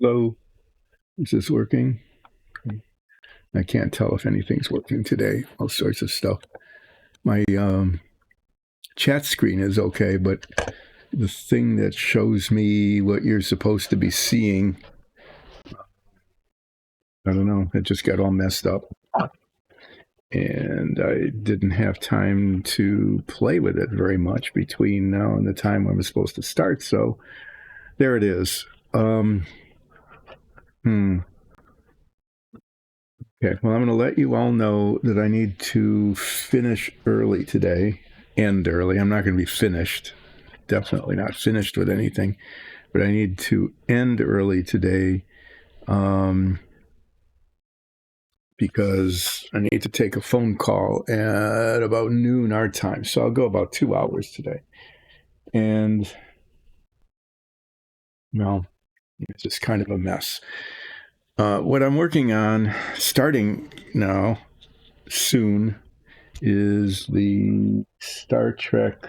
Hello, is this working? I can't tell if anything's working today. All sorts of stuff. My chat screen is okay, but the thing that shows me what you're supposed to be seeing, I don't know, it just got all messed up. And I didn't have time to play with it very much between now and the time I was supposed to start. So there it is. Hmm. Okay, well, I'm going to let you all know that I need to finish early today, end early. I'm not going to be finished, definitely not finished with anything, but I need to end early today because I need to take a phone call at about noon our time. So I'll go about 2 hours today. And, well, it's just kind of a mess. What I'm working on starting now soon is the Star Trek.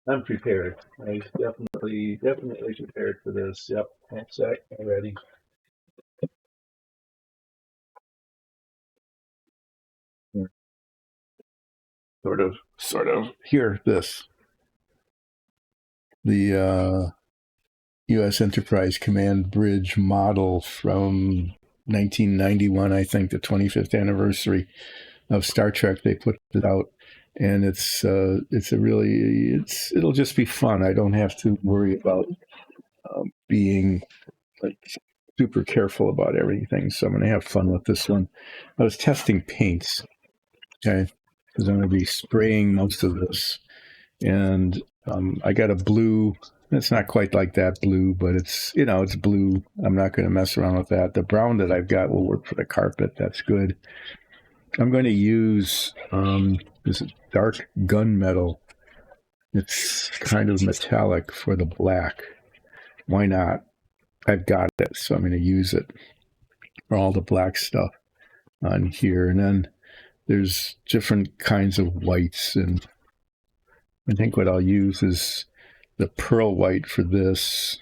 I'm prepared. I definitely prepared for this. Yep, I'm set. I'm ready. Sort of. Here, this the U.S. Enterprise Command Bridge model from 1991. I think the 25th anniversary of Star Trek. They put it out, and it'll just be fun. I don't have to worry about being like super careful about everything. So I'm going to have fun with this one. I was testing paints, okay, because I'm going to be spraying most of this. And I got a blue. It's not quite like that blue, but it's blue. I'm not going to mess around with that. The brown that I've got will work for the carpet. That's good. I'm going to use this dark gunmetal. It's kind of metallic for the black. Why not? I've got it, so I'm going to use it for all the black stuff on here. And then there's different kinds of whites, and I think what I'll use is the pearl white for this,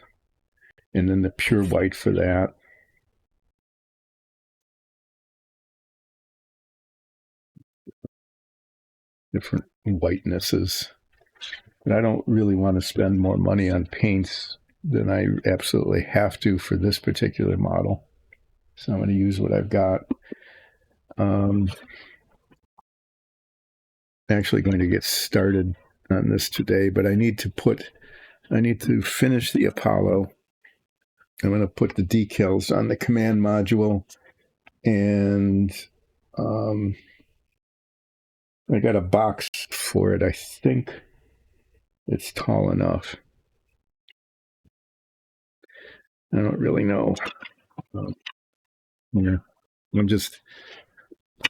and then the pure white for that. Different whitenesses. But I don't really want to spend more money on paints than I absolutely have to for this particular model. So I'm going to use what I've got. Actually going to get started on this today, but I need to finish the Apollo. I'm going to put the decals on the command module, and I got a box for it. I think it's tall enough. I don't really know. Yeah, I'm just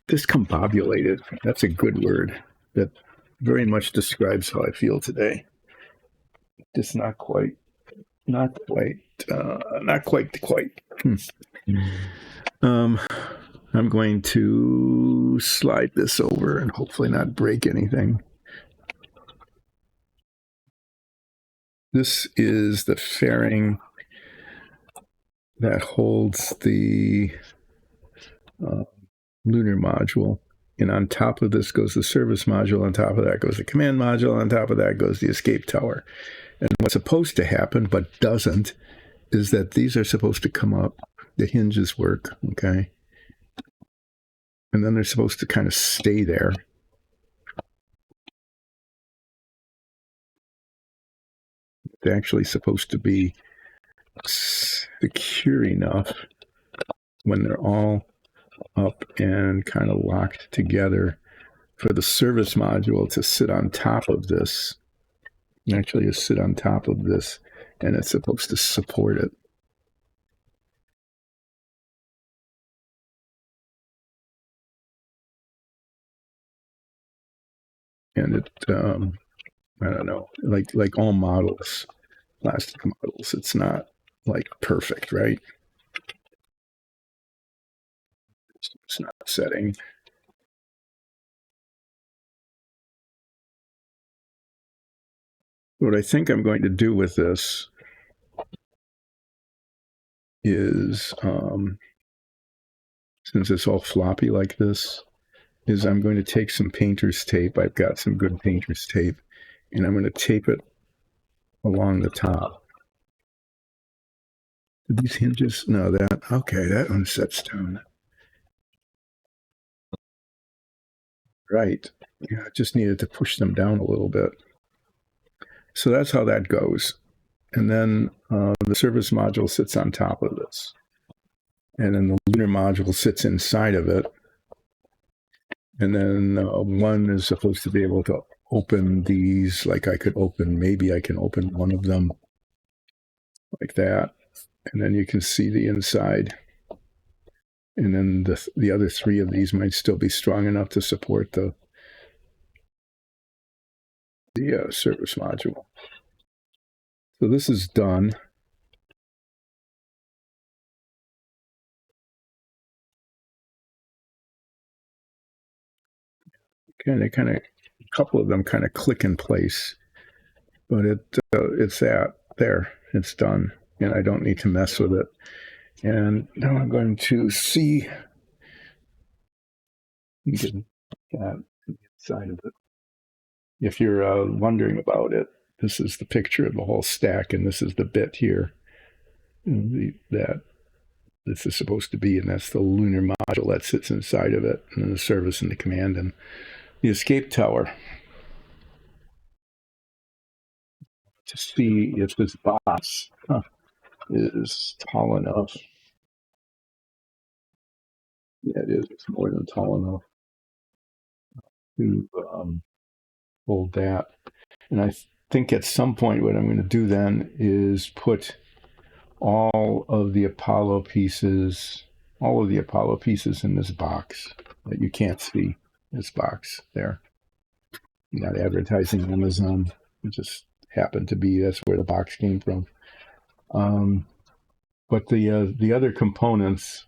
discombobulated. That's a good word. That very much describes how I feel today. Just not quite, not quite, not quite. Um, I'm going to slide this over and hopefully not break anything. This is the fairing that holds the lunar module. And on top of this goes the service module. On top of that goes the command module. On top of that goes the escape tower. And what's supposed to happen, but doesn't, is that these are supposed to come up. The hinges work, okay? And then they're supposed to kind of stay there. They're actually supposed to be secure enough when they're all up and kind of locked together for the service module to sit on top of this. Actually, to sit on top of this, and it's supposed to support it. And it, I don't know, like all models, plastic models, it's not like perfect, right? It's not setting. What I think I'm going to do with this is, since it's all floppy like this, is I'm going to take some painter's tape. I've got some good painter's tape, and I'm going to tape it along the top. Did these hinges? No, okay, that one sets down. Right. Yeah, I just needed to push them down a little bit. So that's how that goes. And then the service module sits on top of this. And then the lunar module sits inside of it. And then one is supposed to be able to open these, like maybe I can open one of them like that. And then you can see the inside. And then the other three of these might still be strong enough to support the service module. So this is done. Okay, a couple of them kind of click in place, but it's there. It's done, and I don't need to mess with it. And now I'm going to see. You can get the inside of it. If you're wondering about it, this is the picture of the whole stack, and this is the bit here that this is supposed to be, and that's the lunar module that sits inside of it, and then the service and the command and the escape tower. To see if this box is tall enough. Yeah, it is. It's more than tall enough to hold that. And I think at some point what I'm going to do then is put all of the Apollo pieces in this box that you can't see. This box there. Not advertising Amazon. It just happened to be that's where the box came from. But the other components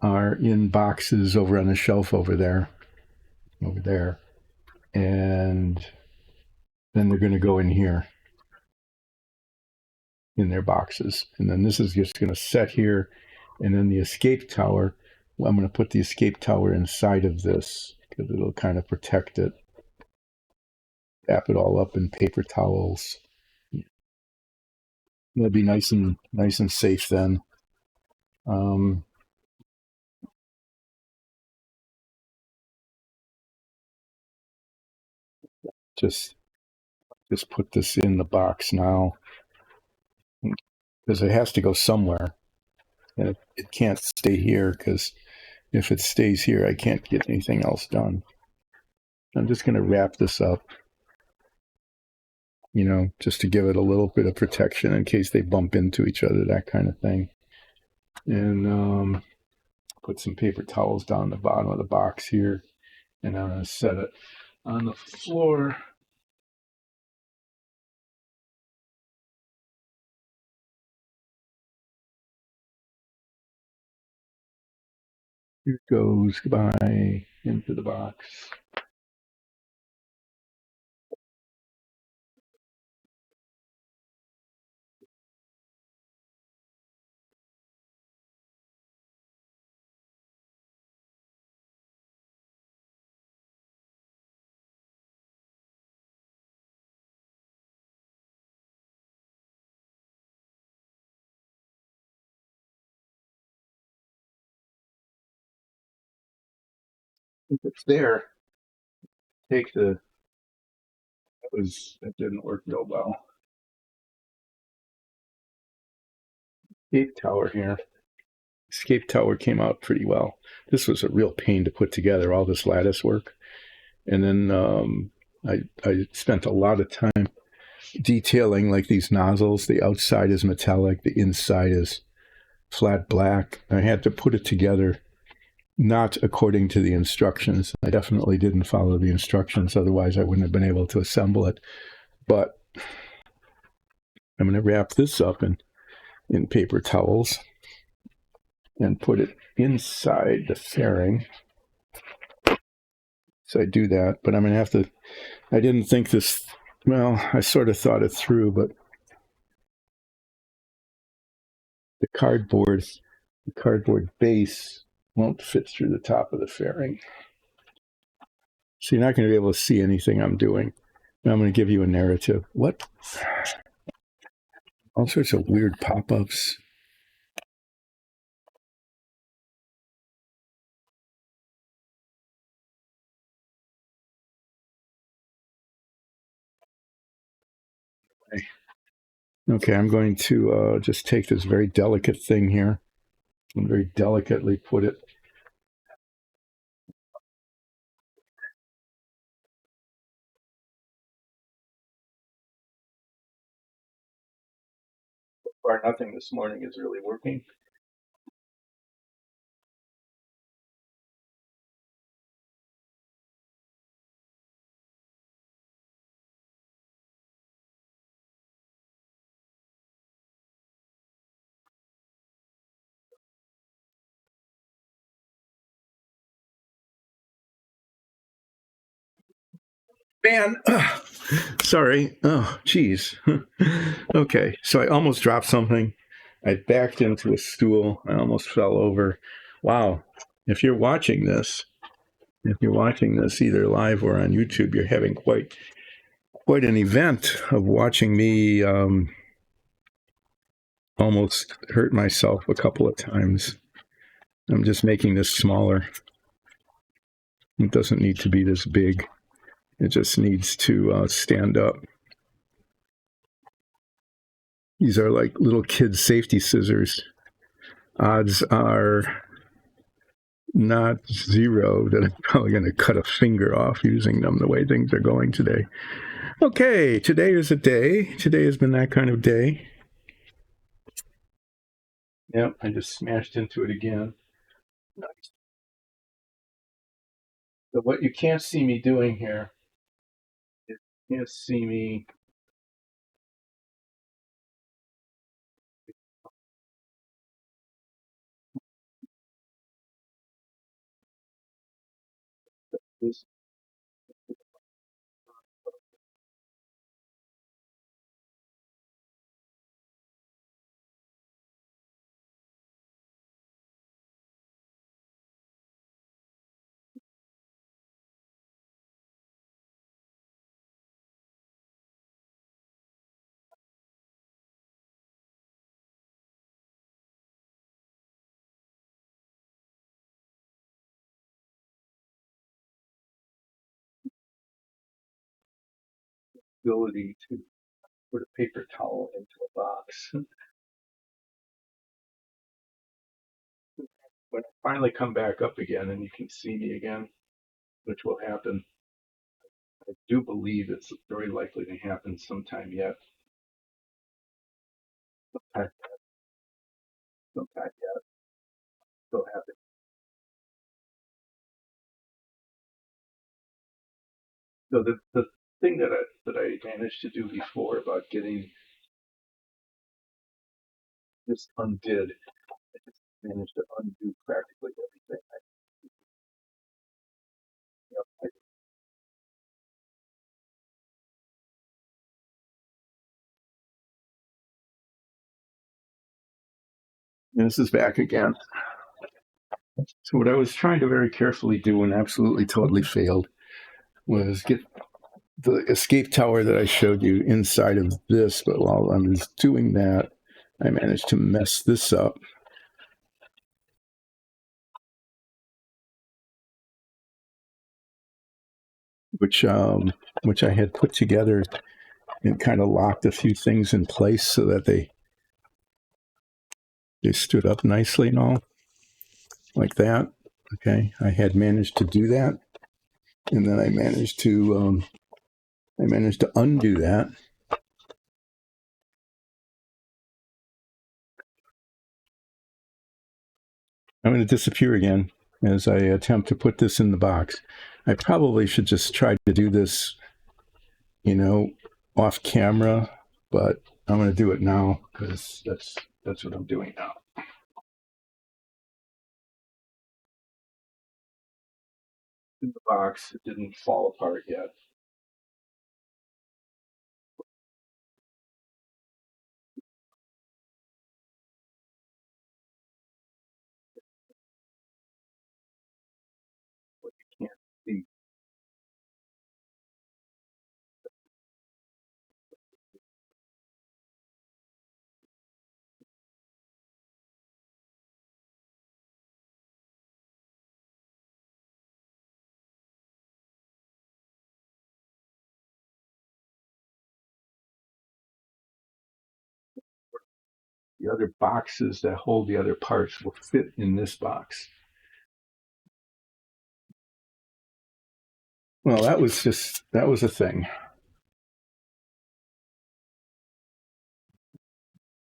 are in boxes over on the shelf over there, and then they're going to go in here in their boxes, and then this is just going to set here, and then the escape tower. Well, I'm going to put the escape tower inside of this because it'll kind of protect it. Wrap it all up in paper towels. It'll be nice and safe then. Just put this in the box now because it has to go somewhere, and it can't stay here because if it stays here, I can't get anything else done. I'm just going to wrap this up, just to give it a little bit of protection in case they bump into each other, that kind of thing. And put some paper towels down the bottom of the box here, and I'm going to set it on the floor. Here goes goodbye into the box. If it's there, take that didn't work real well. Escape tower here. Escape tower came out pretty well. This was a real pain to put together, all this lattice work. And then I spent a lot of time detailing like these nozzles. The outside is metallic, the inside is flat black. I had to put it together not according to the instructions. I definitely didn't follow the instructions, otherwise I wouldn't have been able to assemble it. But I'm going to wrap this up in paper towels and put it inside the fairing. So I do that, but I'm going to have to, I didn't think this Well, I sort of thought it through, but the cardboard base won't fit through the top of the fairing. So you're not going to be able to see anything I'm doing. Now I'm going to give you a narrative. What? All sorts of weird pop-ups. Okay, I'm going to just take this very delicate thing here and very delicately put it. So far, nothing this morning is really working. Man, sorry. Oh, geez. Okay, so I almost dropped something. I backed into a stool. I almost fell over. Wow. If you're watching this, either live or on YouTube, you're having quite an event of watching me almost hurt myself a couple of times. I'm just making this smaller. It doesn't need to be this big. It just needs to stand up. These are like little kid safety scissors. Odds are not zero that I'm probably going to cut a finger off using them the way things are going today. Okay, today is a day. Today has been that kind of day. Yep, I just smashed into it again. Nice. So what you can't see me doing here is you can't see me this ability to put a paper towel into a box. When I finally come back up again and you can see me again, which will happen, I do believe it's very likely to happen sometime yet. Sometime, sometime yet, will happen. So the thing that I managed to do before about getting this undid, I just managed to undo practically everything. I, and this is back again. So what I was trying to very carefully do and absolutely totally failed was get the escape tower that I showed you inside of this, but while I was doing that, I managed to mess this up, which which I had put together and kind of locked a few things in place so that they stood up nicely and all like that. Okay, I had managed to do that, and then I managed to undo that. I'm going to disappear again as I attempt to put this in the box. I probably should just try to do this, you know, off camera, but I'm going to do it now because that's what I'm doing now. In the box, it didn't fall apart yet. the other boxes that hold the other parts will fit in this box. Well, that was a thing.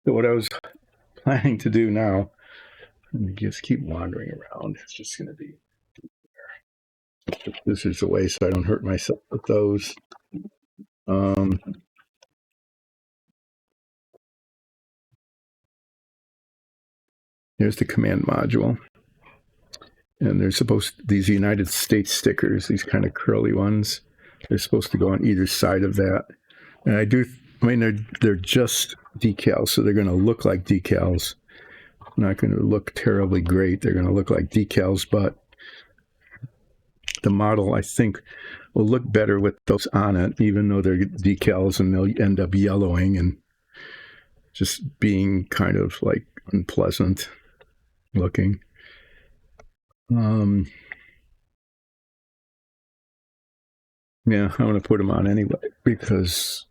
So what I was planning to do now, and just keep wandering around. It's just going to be this is the way so I don't hurt myself with those. Um, Here's the command module. And they're these United States stickers, these kind of curly ones, they're supposed to go on either side of that. And they're just decals, so they're going to look like decals. Not going to look terribly great. They're going to look like decals, but the model, I think, will look better with those on it, even though they're decals and they'll end up yellowing and just being kind of like unpleasant looking. Yeah, I'm going to put them on anyway because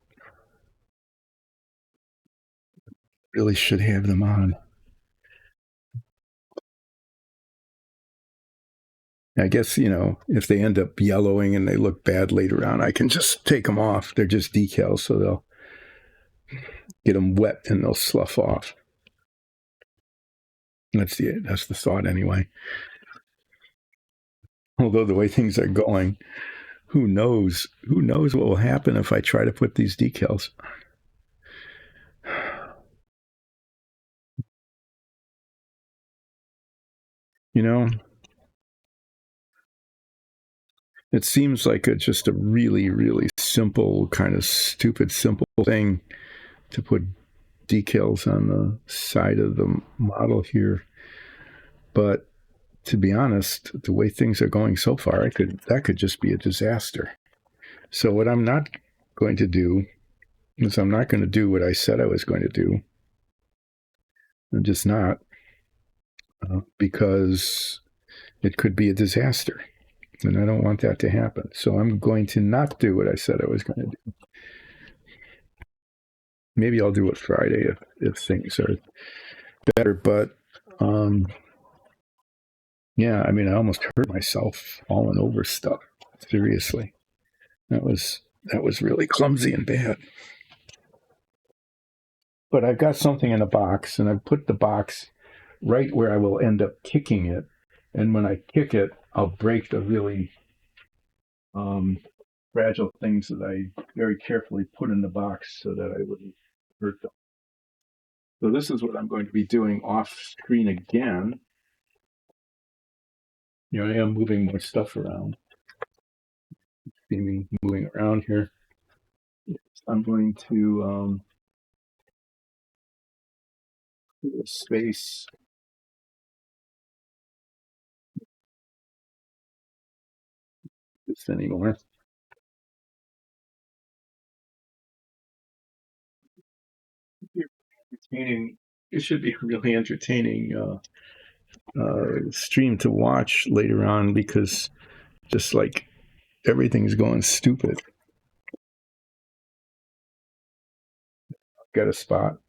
I really should have them on. I guess, if they end up yellowing and they look bad later on, I can just take them off. They're just decals, so they'll get them wet and they'll slough off. That's the thought anyway. Although the way things are going, who knows what will happen if I try to put these decals. It seems like just a really, really simple, kind of stupid, simple thing to put decals on the side of the model here. But to be honest, the way things are going so far, that could just be a disaster. So what I'm not going to do is I'm not going to do what I said I was going to do. I'm just not, because it could be a disaster. And I don't want that to happen. So I'm going to not do what I said I was going to do. Maybe I'll do it Friday if things are better. But yeah, I mean, I almost hurt myself falling over stuff. Seriously, that was really clumsy and bad. But I've got something in a box, and I've put the box right where I will end up kicking it. And when I kick it, I'll break the really fragile things that I very carefully put in the box so that I wouldn't hurt them. So this is what I'm going to be doing off screen again. I am moving more stuff around. See me moving around here. I'm going to put a space. This anymore. Entertaining. It should be really entertaining stream to watch later on because just like everything's going stupid. I've got a spot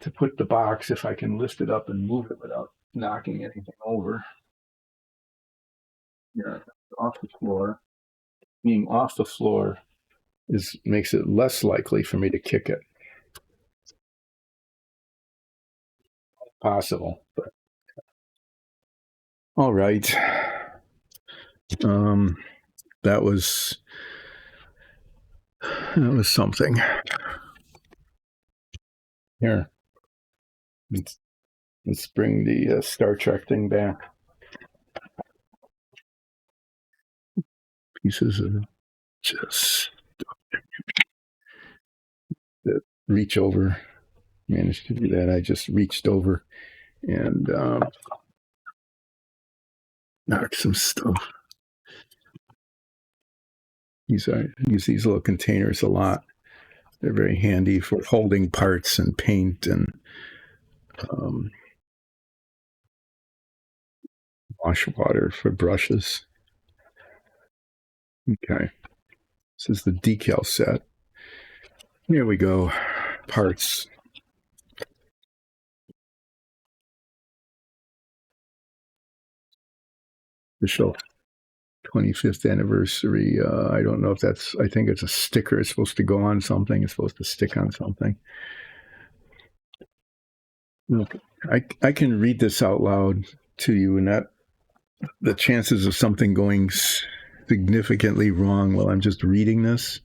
to put the box if I can lift it up and move it without knocking anything over. Yeah, off the floor. Being off the floor makes it less likely for me to kick it. Possible, but all right. That was something. Here, let's bring the Star Trek thing back. Pieces of just reach over. Managed to do that. I just reached over and knocked some stuff. Use these little containers a lot. They're very handy for holding parts and paint and wash water for brushes. Okay, this is the decal set. Here we go. Parts. official 25th anniversary. I don't know if that's, I think it's a sticker. It's supposed to go on something. It's supposed to stick on something. Okay. I can read this out loud to you, and that the chances of something going significantly wrong while I'm just reading this.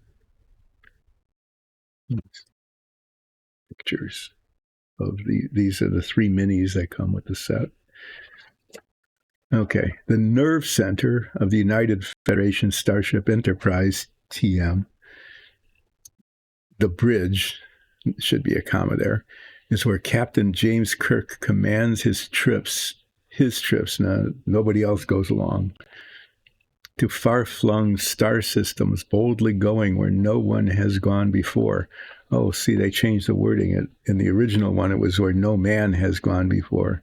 Pictures of these are the 3 minis that come with the set. Okay, the nerve center of the United Federation Starship Enterprise TM, the bridge, should be a comma there, is where Captain James Kirk commands his trips. Now nobody else goes along, to far-flung star systems, boldly going where no one has gone before. Oh, see, they changed the wording. In the original one, it was where no man has gone before.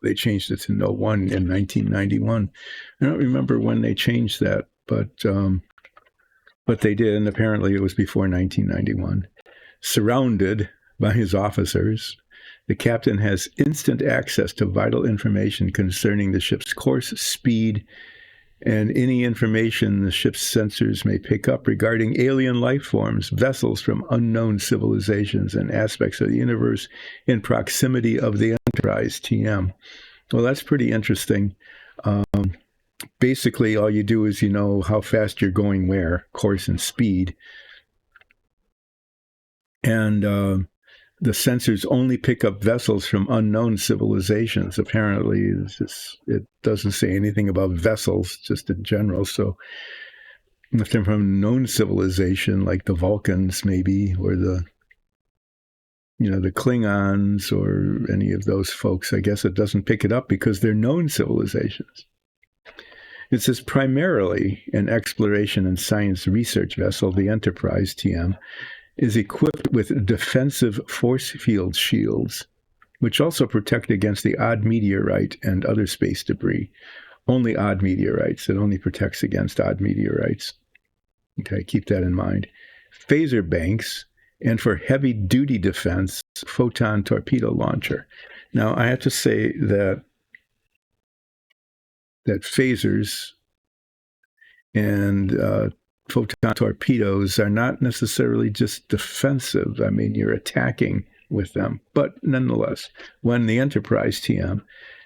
They changed it to no one in 1991. I don't remember when they changed that, but they did, and apparently it was before 1991. Surrounded by his officers, the captain has instant access to vital information concerning the ship's course, speed, and any information the ship's sensors may pick up regarding alien life forms, vessels from unknown civilizations, and aspects of the universe in proximity of the Enterprise TM. Well, that's pretty interesting. Basically, all you do is you know how fast you're going where, course and speed. And the sensors only pick up vessels from unknown civilizations. Apparently, it doesn't say anything about vessels, just in general. So if they're from a known civilization, like the Vulcans, maybe, or the Klingons, or any of those folks, I guess it doesn't pick it up because they're known civilizations. It says primarily an exploration and science research vessel, the Enterprise TM, is equipped with defensive force field shields, which also protect against the odd meteorite and other space debris. Only odd meteorites. It only protects against odd meteorites. Okay, keep that in mind. Phaser banks, and for heavy-duty defense, photon torpedo launcher. Now, I have to say that phasers and photon torpedoes are not necessarily just defensive. I mean, you're attacking with them. But nonetheless, when the Enterprise TM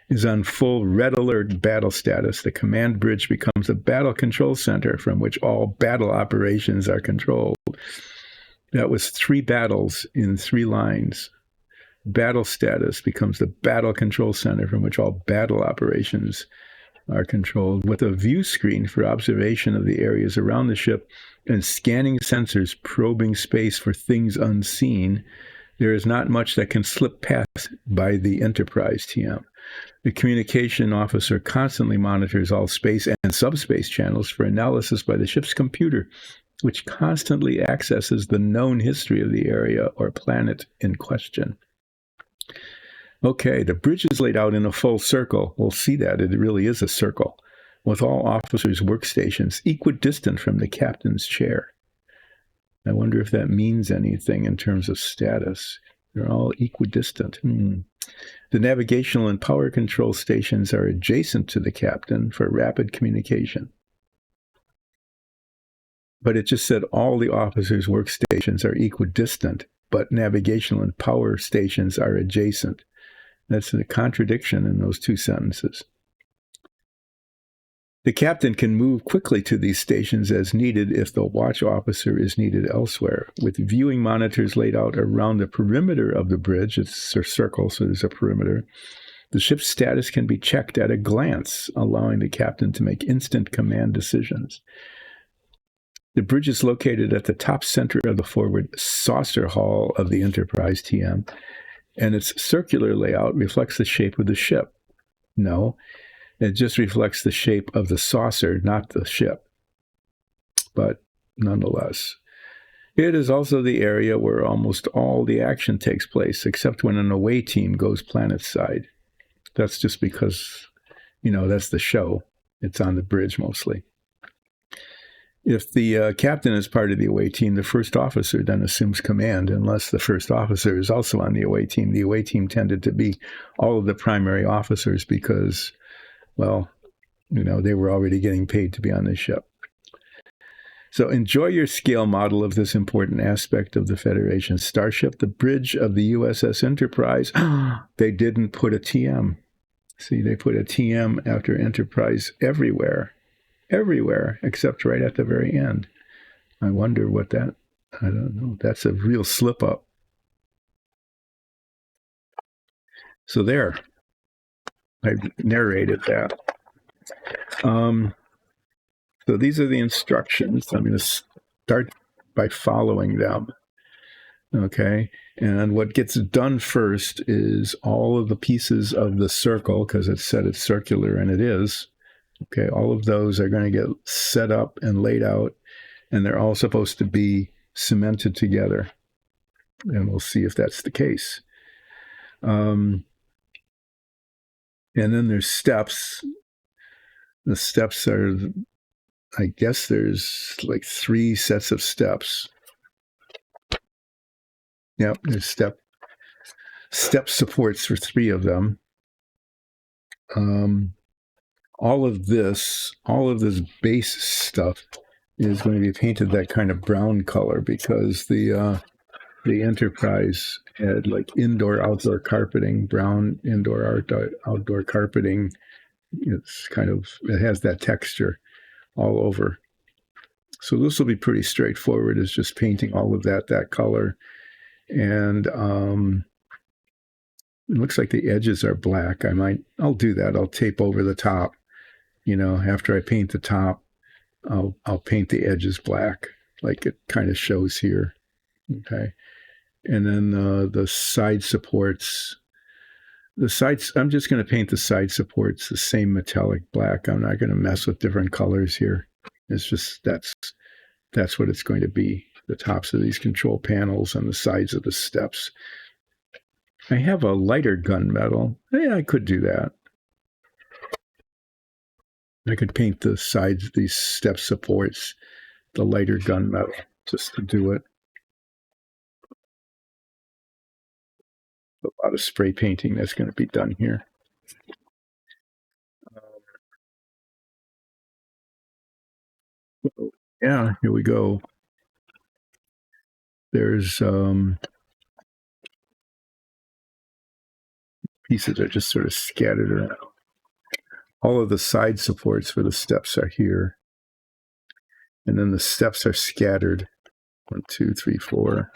is on full red alert battle status, the command bridge becomes a battle control center from which all battle operations are controlled. That was 3 battles in 3 lines. Battle status becomes the battle control center from which all battle operations are controlled, with a view screen for observation of the areas around the ship and scanning sensors probing space for things unseen. There is not much that can slip past by the Enterprise TM. The communication officer constantly monitors all space and subspace channels for analysis by the ship's computer, which constantly accesses the known history of the area or planet in question. Okay, the bridge is laid out in a full circle. We'll see that it really is a circle, with all officers' workstations equidistant from the captain's chair. I wonder if that means anything in terms of status. They're all equidistant. The navigational and power control stations are adjacent to the captain for rapid communication. But it just said all the officers' workstations are equidistant, but navigational and power stations are adjacent. That's a contradiction in those 2 sentences. The captain can move quickly to these stations as needed if the watch officer is needed elsewhere. With viewing monitors laid out around the perimeter of the bridge, it's a circle, so there's a perimeter, the ship's status can be checked at a glance, allowing the captain to make instant command decisions. The bridge is located at the top center of the forward saucer hull of the Enterprise TM, and its circular layout reflects the shape of the ship. No, it just reflects the shape of the saucer, not the ship. But nonetheless, it is also the area where almost all the action takes place, except when an away team goes planet side. That's just because, that's the show. It's on the bridge mostly. If the captain is part of the away team, the first officer then assumes command, unless the first officer is also on the away team. The away team tended to be all of the primary officers because Well, they were already getting paid to be on this ship. So enjoy your scale model of this important aspect of the Federation starship, the bridge of the USS Enterprise. They didn't put a TM. See, they put a TM after Enterprise everywhere, except right at the very end. I wonder what that, I don't know. That's a real slip up. So there, I narrated that. So these are the instructions. I'm going to start by following them. Okay. And what gets done first is all of the pieces of the circle, because it said it's circular, and it is. Okay. All of those are going to get set up and laid out, and they're all supposed to be cemented together. And we'll see if that's the case. And then there's steps. The steps are, I guess there's like 3 sets of steps. Yep, there's step supports for 3 of them. All of this base stuff is going to be painted that kind of brown color because the Enterprise had like indoor-outdoor carpeting, brown indoor-outdoor carpeting. It has that texture all over. So this will be pretty straightforward. It's just painting all of that color. And it looks like the edges are black. I'll do that. I'll tape over the top. After I paint the top, I'll paint the edges black, like it kind of shows here. Okay. And then the side supports. I'm just going to paint the side supports the same metallic black. I'm not going to mess with different colors here. It's just that's what it's going to be. The tops of these control panels and the sides of the steps. I have a lighter gunmetal. Yeah, I could do that. I could paint the sides, these step supports, the lighter gunmetal, just to do it. A lot of spray painting that's going to be done here. Yeah, here we go. There's pieces are just sort of scattered around. All of the side supports for the steps are here. And then the steps are scattered. 1, 2, 3, 4.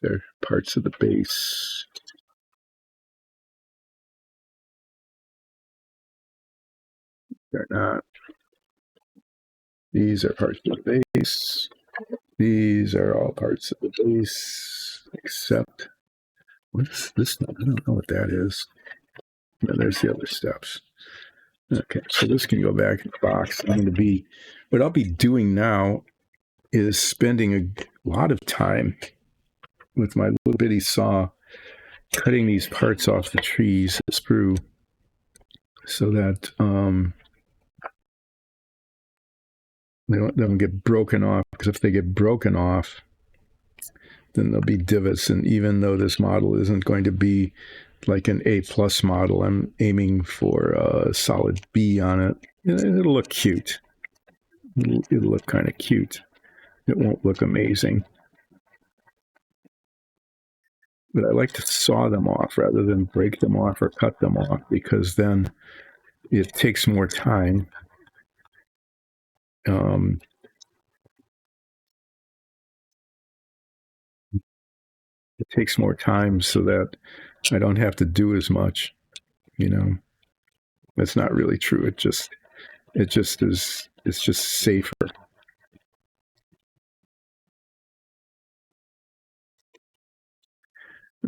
They're parts of the base. They're not. These are parts of the base. These are all parts of the base, except, what is this one? I don't know what that is. And there's the other steps. Okay, so this can go back in the box. What I'll be doing now is spending a lot of time with my little bitty saw cutting these parts off the trees, the sprue, so that they don't get broken off, because if they get broken off, then there'll be divots. And even though this model isn't going to be like an A+ model, I'm aiming for a solid B on it. It'll look cute. It'll look kind of cute. It won't look amazing. But I like to saw them off rather than break them off or cut them off, because then it takes more time. It takes more time so that I don't have to do as much. That's not really true. It's just safer.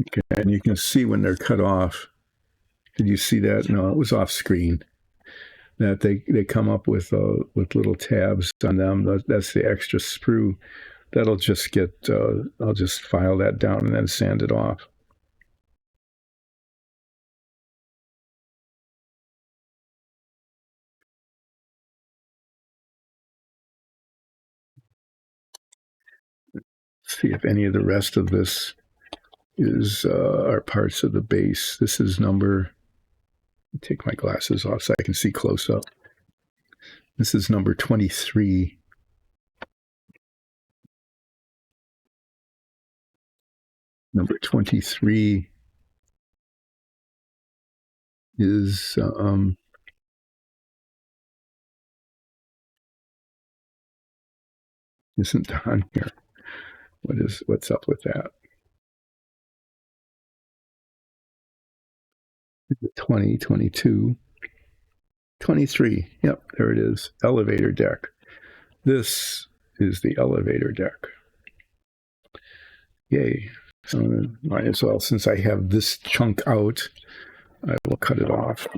Okay, and you can see when they're cut off. Did you see that? No, it was off screen. That they come up with little tabs on them. That's the extra sprue. That'll just get. I'll just file that down and then sand it off. see if any of the rest of this is are parts of the base. This is number, take my glasses off so I can see close up. This is number 23. Number 23 is isn't on here. What's up with that? 20, 22, 23. Yep, there it is. Elevator deck. This is the elevator deck. Yay. So might as well, since I have this chunk out, I will cut it off.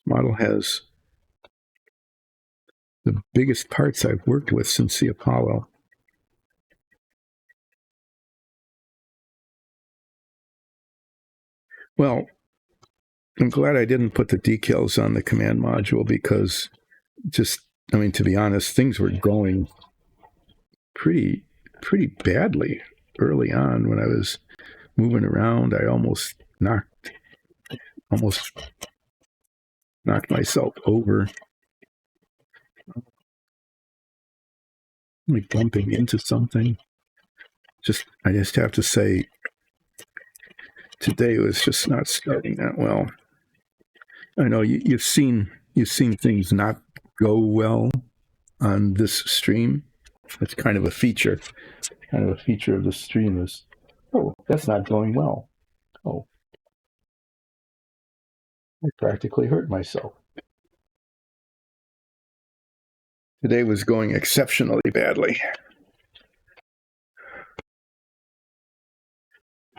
Model has the biggest parts I've worked with since the Apollo. Well, I'm glad I didn't put the decals on the command module because to be honest, things were going pretty badly early on when I was moving around. I almost knocked myself over, like bumping into something. I just have to say, today was just not starting that well. I know you've seen things not go well on this stream. That's kind of a feature. Kind of a feature of the stream is, oh, that's not going well. Oh, I practically hurt myself. Today was going exceptionally badly.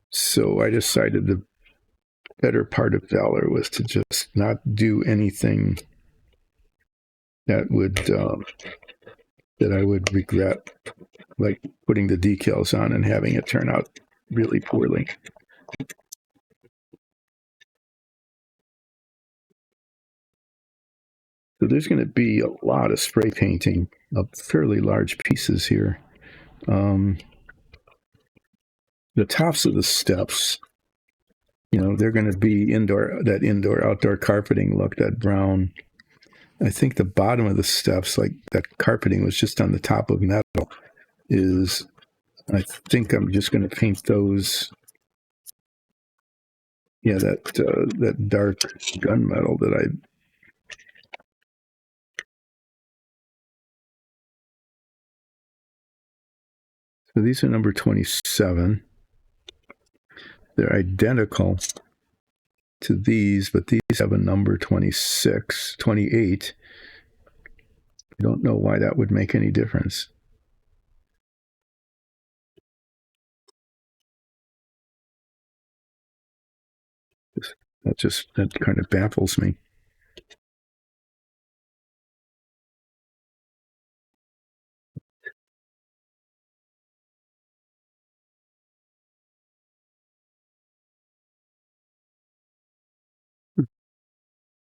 So I decided the better part of valor was to just not do anything that I would regret, like putting the decals on and having it turn out really poorly. So there's going to be a lot of spray painting of fairly large pieces here. The tops of the steps, they're going to be indoor-outdoor carpeting look, that brown. I think the bottom of the steps, like that carpeting was just on the top of metal, I think I'm just going to paint those. Yeah, that dark gunmetal So these are number 27. They're identical to these, but these have a number 26, 28. I don't know why that would make any difference. That kind of baffles me.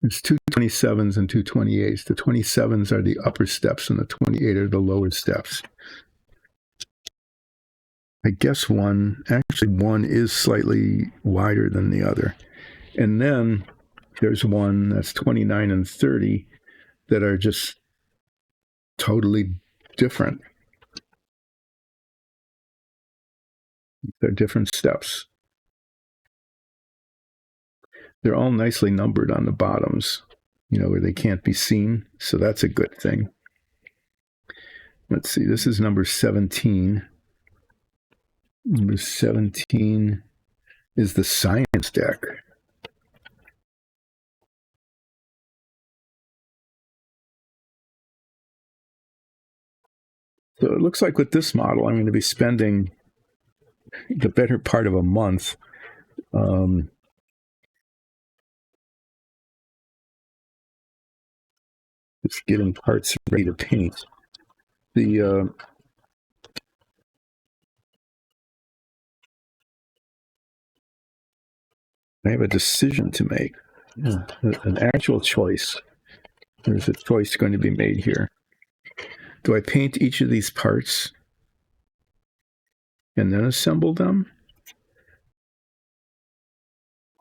There's two 27s and two 28s. The 27s are the upper steps and the 28 are the lower steps. I guess one is slightly wider than the other. And then there's one that's 29 and 30 that are just totally different. They're different steps. They're all nicely numbered on the bottoms, where they can't be seen. So that's a good thing. Let's see, this is number 17. Number 17 is the science deck. So it looks like with this model, I'm going to be spending the better part of a month just getting parts ready to paint. I have a decision to make. Yeah, an actual choice. There's a choice going to be made here. Do I paint each of these parts and then assemble them?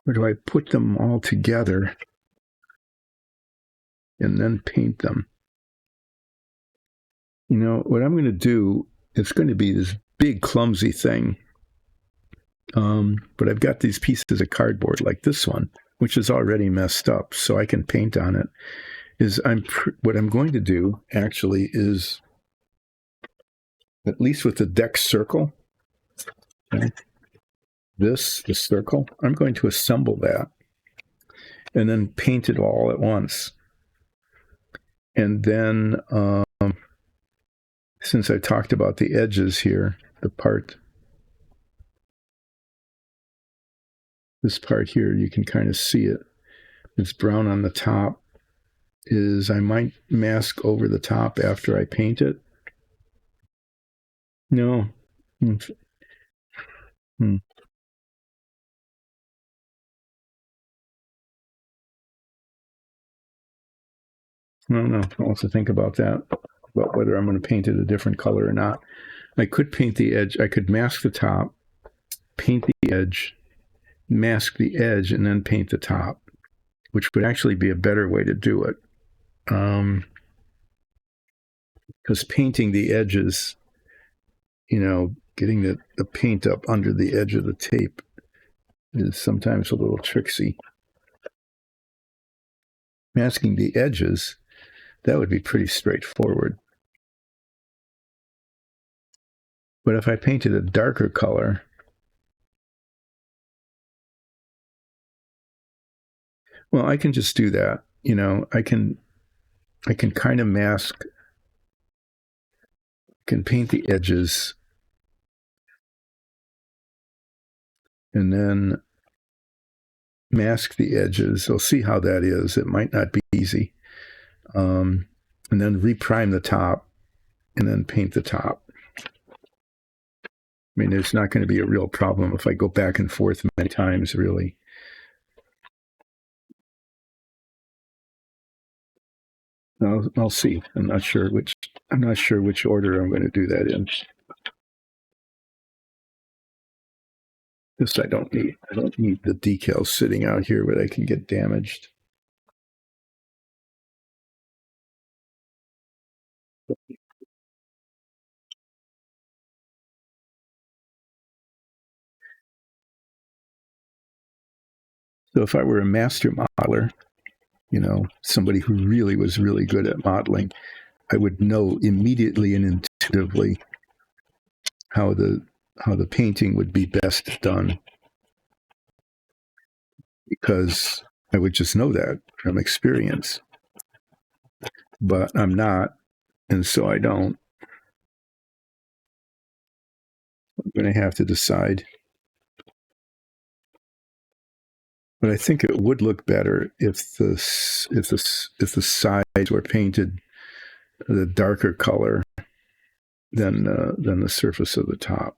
Or do I put them all together and then paint them? You know, what I'm going to do, it's going to be this big, clumsy thing. But I've got these pieces of cardboard like this one, which is already messed up, so I can paint on it. What I'm going to do, actually, is, at least with the deck circle, okay, the circle, I'm going to assemble that and then paint it all at once. And then, since I talked about the edges here, this part here, you can kind of see it. It's brown on the top. I might mask over the top after I paint it. No. No, I'll have to think about that, about whether I'm going to paint it a different color or not. I could paint the edge. I could mask the top, paint the edge, mask the edge, and then paint the top, which would actually be a better way to do it. Because painting the edges, getting the paint up under the edge of the tape is sometimes a little tricksy. Masking the edges, that would be pretty straightforward. But if I painted a darker color, well, I can just do that. I can kind of mask, can paint the edges, and then mask the edges. I'll see how that is. It might not be easy. And then reprime the top, and then paint the top. I mean, there's not going to be a real problem if I go back and forth many times, really. I'll see. I'm not sure which order I'm going to do that in. This I don't need. I don't need the decals sitting out here where they can get damaged. So if I were a master modeler, somebody who really was really good at modeling, I would know immediately and intuitively how the painting would be best done, because I would just know that from experience. But I'm not, and so I don't. I'm going to have to decide. But I think it would look better if the sides were painted the darker color than the surface of the top.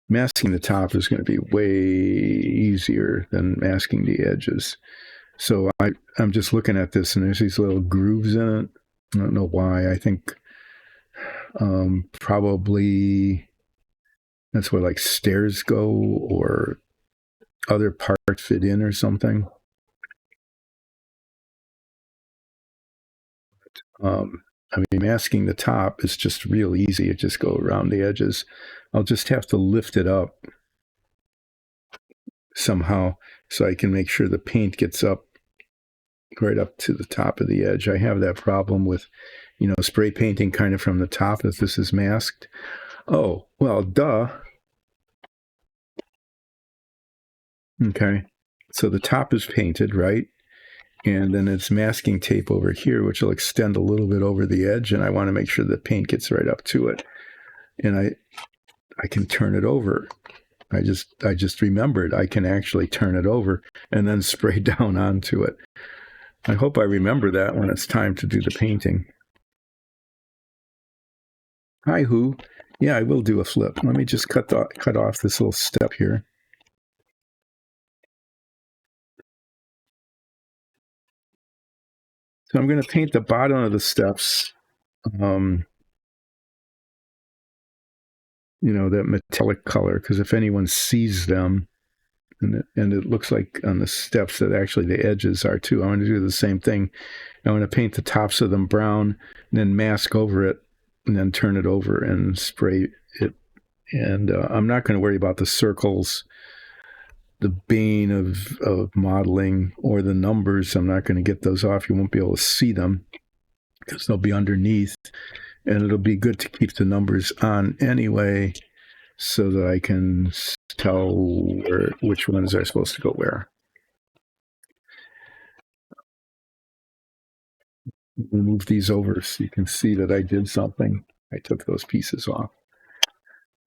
Masking the top is going to be way easier than masking the edges. So I'm just looking at this, and there's these little grooves in it. I don't know why. I think probably that's where like stairs go, or other parts fit in or something. I mean, masking the top is just real easy. It just go around the edges. I'll just have to lift it up somehow so I can make sure the paint gets up right up to the top of the edge. I have that problem with, spray painting kind of from the top if this is masked. Oh, well, duh. Okay. So the top is painted, right? And then it's masking tape over here, which will extend a little bit over the edge, and I want to make sure the paint gets right up to it. And I can turn it over. I just remembered I can actually turn it over and then spray down onto it. I hope I remember that when it's time to do the painting. Hi, Who. Yeah, I will do a flip. Let me just cut off this little step here. So I'm going to paint the bottom of the steps. That metallic color, because if anyone sees them, and it looks like on the steps that actually the edges are too. I want to do the same thing. I want to paint the tops of them brown, and then mask over it, and then turn it over and spray it. And I'm not going to worry about the circles, the bane of modeling, or the numbers. I'm not going to get those off. You won't be able to see them because they'll be underneath. And it'll be good to keep the numbers on anyway, so that I can tell which ones are supposed to go where. We'll move these over so you can see that I did something. I took those pieces off.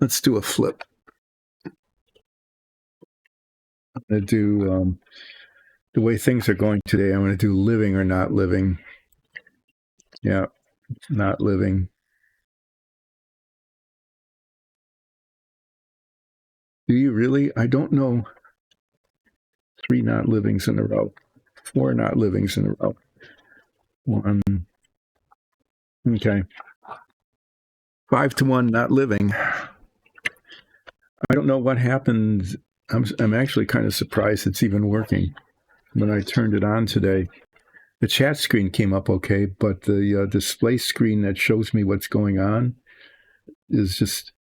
Let's do a flip. I'm going to do the way things are going today. I'm going to do living or not living. Yeah, not living. Do you really? I don't know. 3 not livings in a row. 4 not livings in a row. 1. Okay. 5-1 not living. I don't know what happened. I'm actually kind of surprised it's even working. When I turned it on today, the chat screen came up okay, but the display screen that shows me what's going on is just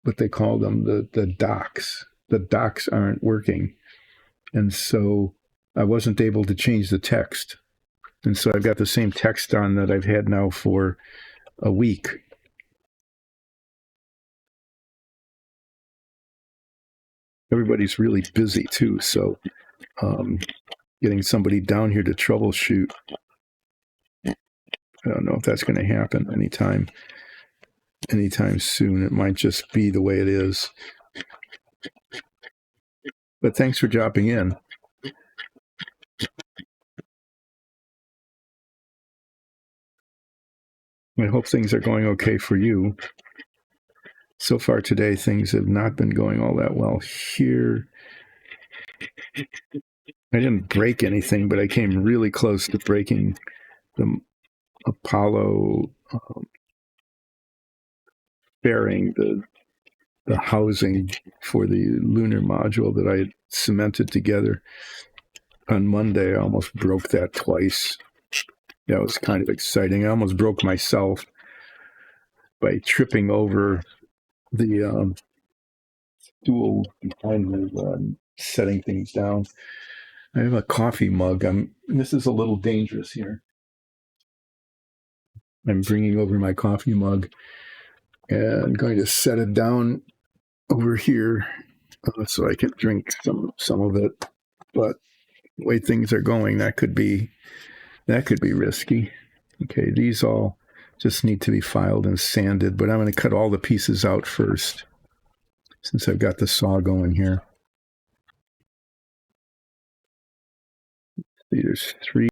what they call them, the docs. The docs aren't working. And so I wasn't able to change the text. And so I've got the same text on that I've had now for a week. Everybody's really busy too, so getting somebody down here to troubleshoot, I don't know if that's going to happen anytime soon. It might just be the way it is. But thanks for dropping in. I hope things are going okay for you. So far today, things have not been going all that well here. I didn't break anything, but I came really close to breaking the Apollo fairing, the housing for the lunar module that I had cemented together. On Monday, I almost broke that twice. That was kind of exciting. I almost broke myself by tripping over the stool behind me, setting things down. I have a coffee mug. This is a little dangerous here. I'm bringing over my coffee mug and going to set it down over here so I can drink some of it. But the way things are going, that could be risky. Okay, these all just need to be filed and sanded, but I'm going to cut all the pieces out first since I've got the saw going here. See, there's three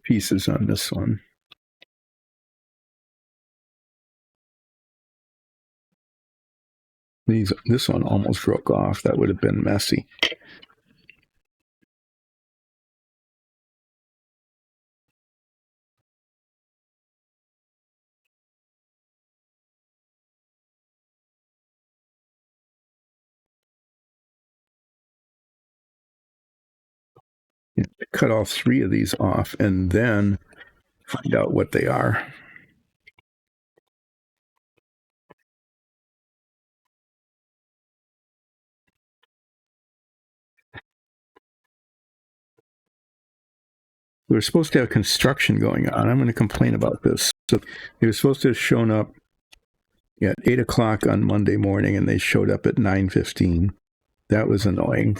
pieces on this one. This one almost broke off. That would have been messy. Cut all 3 of these off and then find out what they are. We were supposed to have construction going on. I'm going to complain about this. So they were supposed to have shown up at 8 o'clock on Monday morning, and they showed up at 9:15. That was annoying.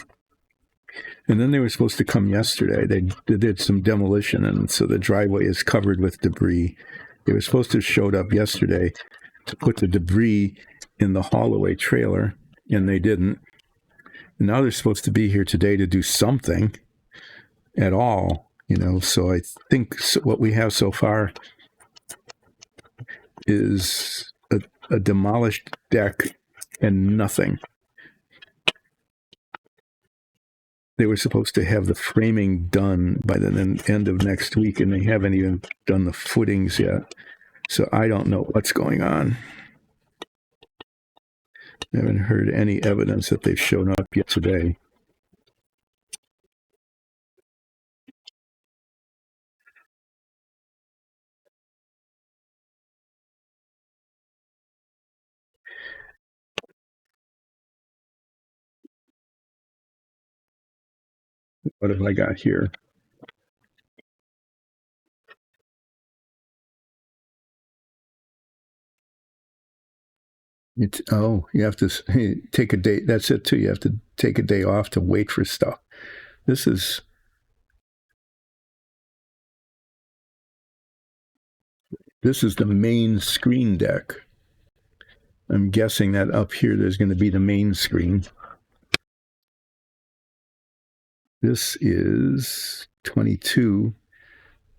And then they were supposed to come yesterday. They did some demolition, and so the driveway is covered with debris. They were supposed to have showed up yesterday to put the debris in the haul-away trailer, and they didn't. And now they're supposed to be here today to do something at all. So I think what we have so far is a demolished deck and nothing. They were supposed to have the framing done by the end of next week, and they haven't even done the footings yet. So I don't know what's going on. I haven't heard any evidence that they've shown up yet today. What have I got here? You have to take a day. That's it too. You have to take a day off to wait for stuff. This is the main screen deck. I'm guessing that up here there's going to be the main screen. This is 22.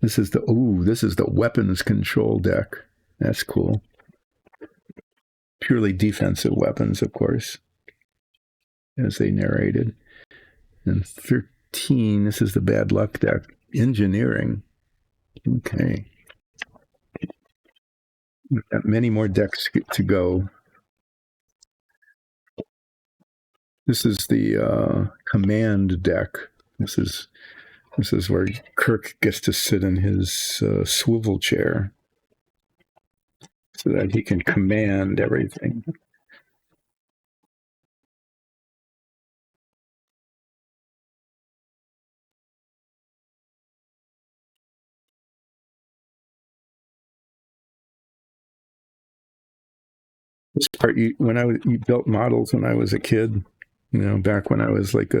This is the weapons control deck. That's cool. Purely defensive weapons, of course, as they narrated. And 13, this is the bad luck deck. Engineering. Okay. We've got many more decks to go. This is the command deck. This is where Kirk gets to sit in his swivel chair so that he can command everything. This part, you built models when I was a kid, back when I was like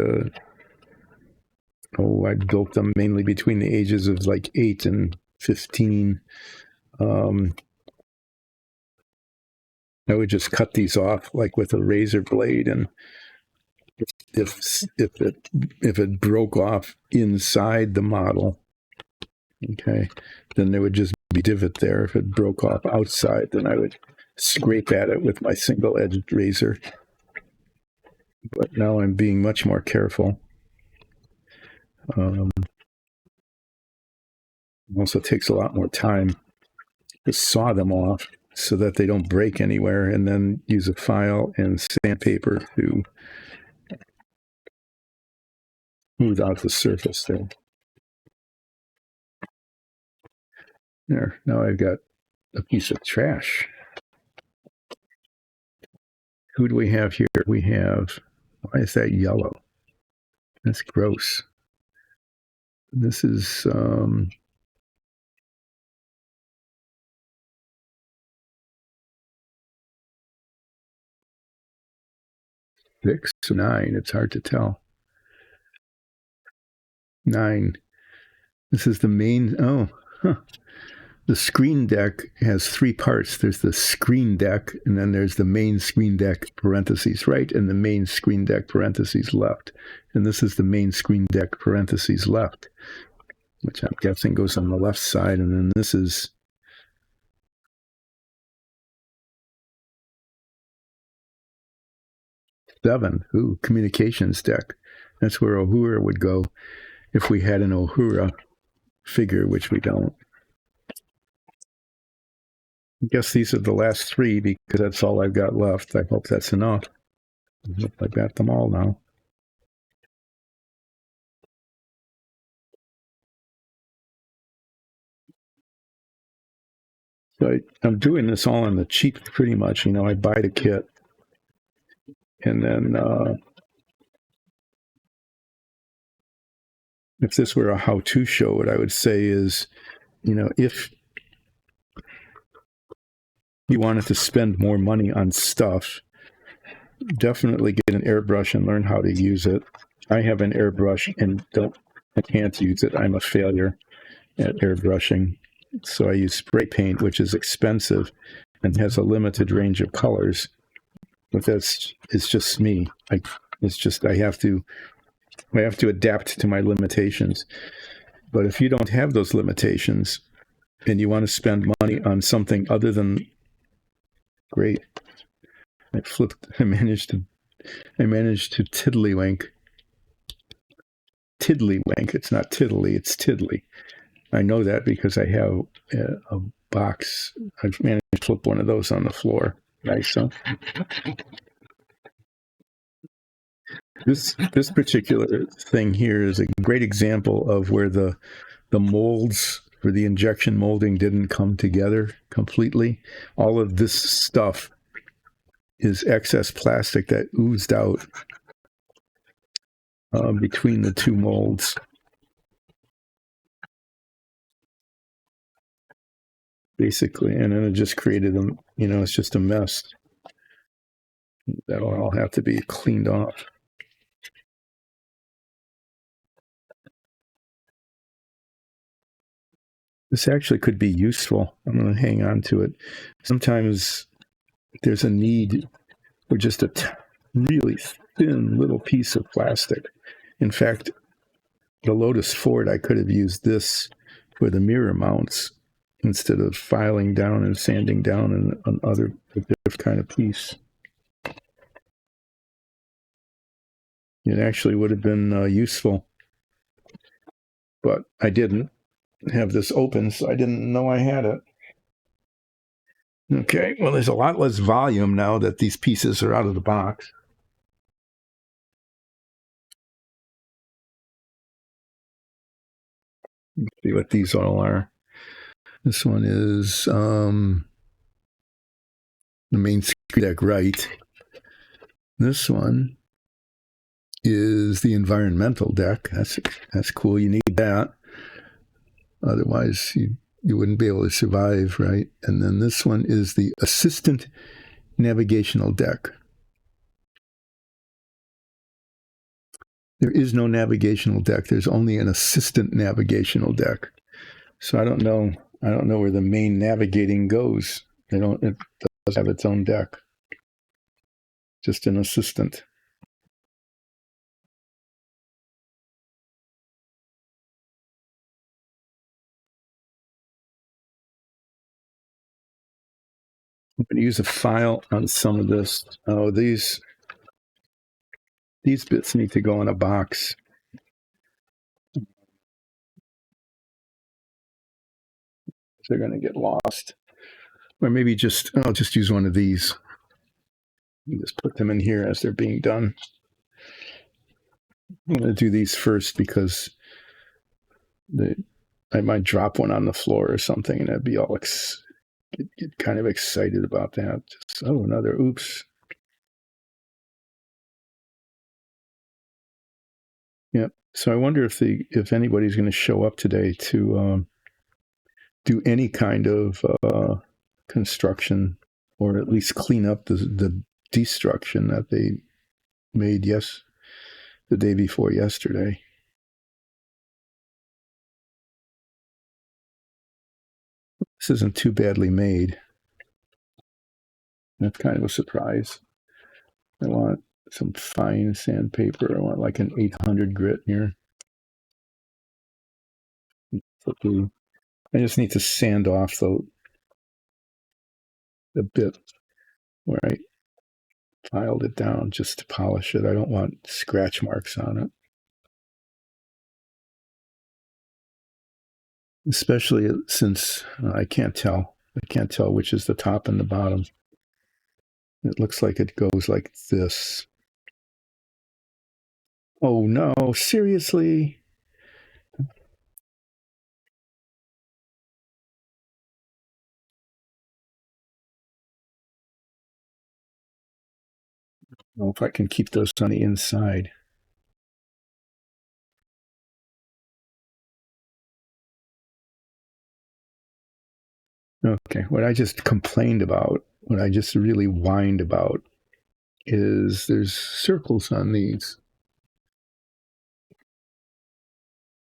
I built them mainly between the ages of like 8 and 15. I would just cut these off like with a razor blade, and if it broke off inside the model, okay, then there would just be a divot there. If it broke off outside, then I would scrape at it with my single-edged razor. But now I'm being much more careful. Also takes a lot more time to saw them off so that they don't break anywhere, and then use a file and sandpaper to smooth out the surface there. There, now I've got a piece of trash. Who do we have here? We have, why is that yellow? That's gross. This is 6 or 9. It's hard to tell. 9. This is the main. The screen deck has 3 parts. There's the screen deck, and then there's the main screen deck parentheses right, and the main screen deck parentheses left. And this is the main screen deck parentheses left, which I'm guessing goes on the left side. And then this is seven. Communications deck. That's where Uhura would go if we had an Uhura figure, which we don't. I guess these are the last 3 because that's all I've got left. I hope that's enough. I hope I got them all now. So I'm doing this all on the cheap pretty much. I buy the kit. And then if this were a how-to show, what I would say is, if you wanted to spend more money on stuff, definitely get an airbrush and learn how to use it. I have an airbrush and I can't use it. I'm a failure at airbrushing. So I use spray paint, which is expensive and has a limited range of colors. But it's just me. I have to adapt to my limitations. But if you don't have those limitations and you want to spend money on something other than Great. I managed to tiddlywink. Tiddlywink. It's not tiddly, it's tiddly. I know that because I have a box. I've managed to flip one of those on the floor. Nice, huh? This particular thing here is a great example of where the molds for the injection molding didn't come together completely. All of this stuff is excess plastic that oozed out between the two molds. Basically, and then it just created them. It's just a mess. That'll all have to be cleaned off. This actually could be useful. I'm going to hang on to it. Sometimes there's a need for just a really thin little piece of plastic. In fact, the Lotus Ford, I could have used this for the mirror mounts instead of filing down and sanding down an other different kind of piece. It actually would have been useful, but I didn't have this open, so I didn't know I had it. Okay, well, there's a lot less volume now that these pieces are out of the box. Let's see what these all are. This one is the main screw deck right. This one is the environmental deck. That's cool. You need that. Otherwise, you wouldn't be able to survive, right? And then this one is the assistant navigational deck. There is no navigational deck. There's only an assistant navigational deck. So I don't know where the main navigating goes. It does have its own deck. Just an assistant. I'm going to use a file on some of this. Oh, these bits need to go in a box. They're going to get lost. Or maybe I'll just use one of these. You just put them in here as they're being done. I'm going to do these first because I might drop one on the floor or something, and I'd be all get kind of excited about that. Just another oops. Yeah. So I wonder if anybody's going to show up today to do any kind of construction, or at least clean up the destruction that they made the day before yesterday. This isn't too badly made. That's kind of a surprise. I want some fine sandpaper. I want like an 800 grit here. I just need to sand off the bit where I filed it down just to polish it. I don't want scratch marks on it. Especially since I can't tell which is the top and the bottom. It looks like it goes like this. Oh no, seriously? I don't know if I can keep those on the inside. Okay, what I just complained about, what I just really whined about, is there's circles on these.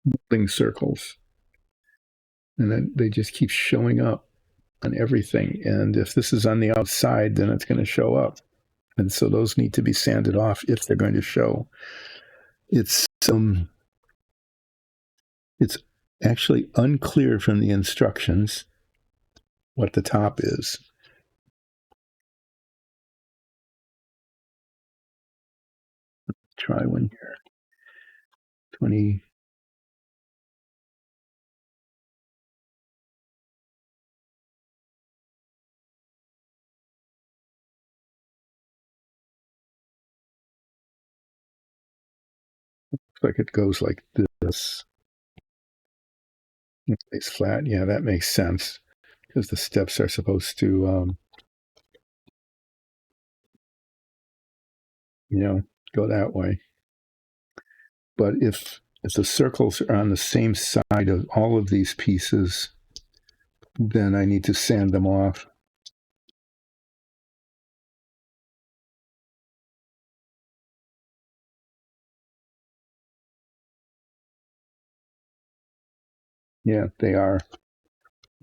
Molding circles. And then they just keep showing up on everything. And if this is on the outside, then it's going to show up. And so those need to be sanded off if they're going to show. It's actually unclear from the instructions what the top is. try one here. 20. Looks like it goes like this. It's flat. Yeah, that makes sense because the steps are supposed to, go that way. But if the circles are on the same side of all of these pieces, then I need to sand them off. Yeah, they are.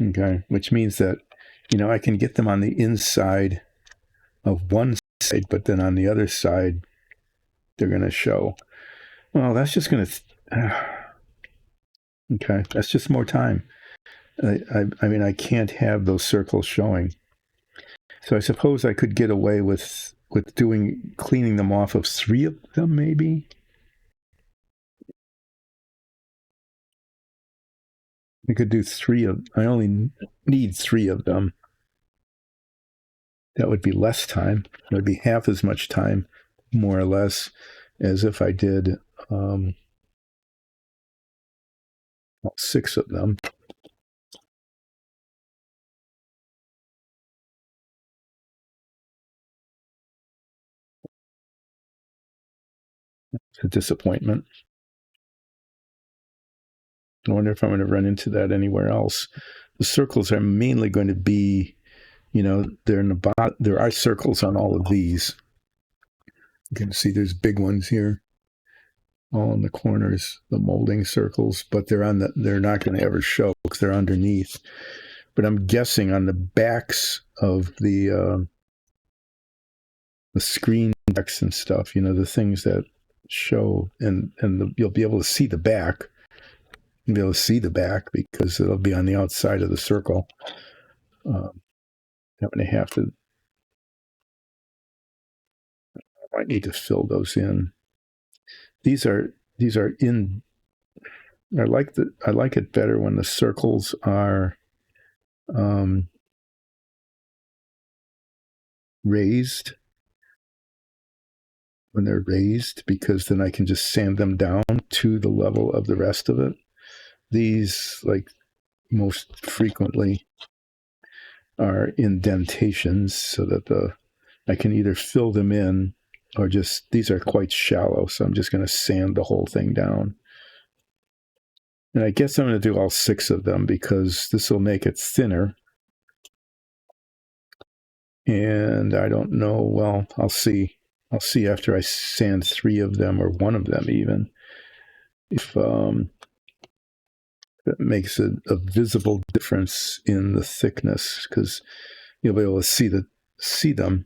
Okay, which means that, I can get them on the inside of one side, but then on the other side, they're going to show. Well, that's just going to. Okay, that's just more time. I mean, I can't have those circles showing. So I suppose I could get away with cleaning them off of 3 of them, maybe. I could do 3 of. I only need 3 of them. That would be less time. It would be half as much time, more or less, as if I did 6 of them. It's a disappointment. I wonder if I'm going to run into that anywhere else. The circles are mainly going to be, they're in the bottom. There are circles on all of these. You can see there's big ones here, all in the corners, the molding circles, but they're not going to ever show because they're underneath. But I'm guessing on the backs of the screen decks and stuff, the things that show, and you'll be able to see the back. You'll be able to see the back because it'll be on the outside of the circle. I'm going to have to. I might need to fill those in. These are in. I like it better when the circles are raised. When they're raised, because then I can just sand them down to the level of the rest of it. These, like most frequently, are indentations so that I can either fill them in or just, these are quite shallow, so I'm just going to sand the whole thing down. And I guess I'm going to do all 6 of them because this will make it thinner. And I don't know, well, I'll see. I'll see after I sand 3 of them or 1 of them even, if that makes a visible difference in the thickness, because you'll be able to see them.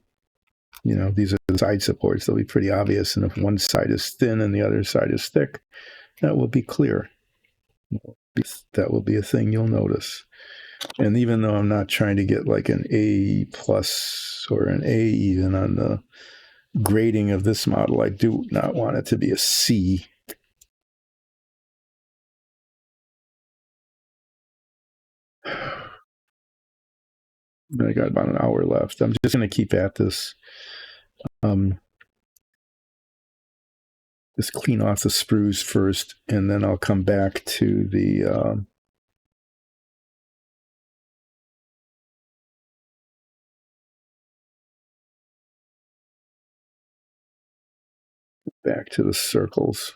These are the side supports. They'll be pretty obvious. And if one side is thin and the other side is thick, that will be clear. That will be a thing you'll notice. And even though I'm not trying to get like an A plus or an A even on the grading of this model, I do not want it to be a C. I got about an hour left. I'm just going to keep at this. Just clean off the sprues first, and then I'll come back to the circles.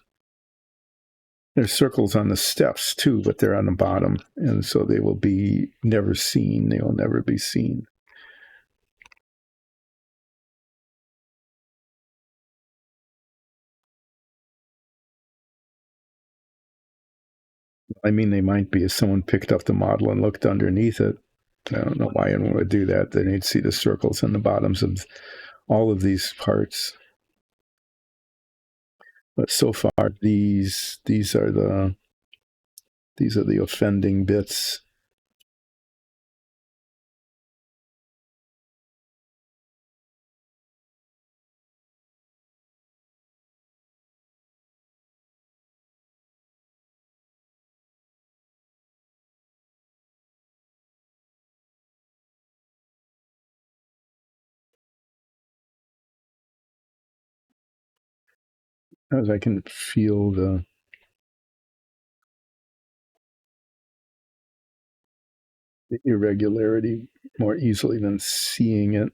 There's circles on the steps too, but they're on the bottom, and so they will be never seen. They will never be seen. I mean, they might be if someone picked up the model and looked underneath it. I don't know why anyone would do that. Then you'd see the circles in the bottoms of all of these parts. But so far, these are the offending bits. as I can feel the irregularity more easily than seeing it.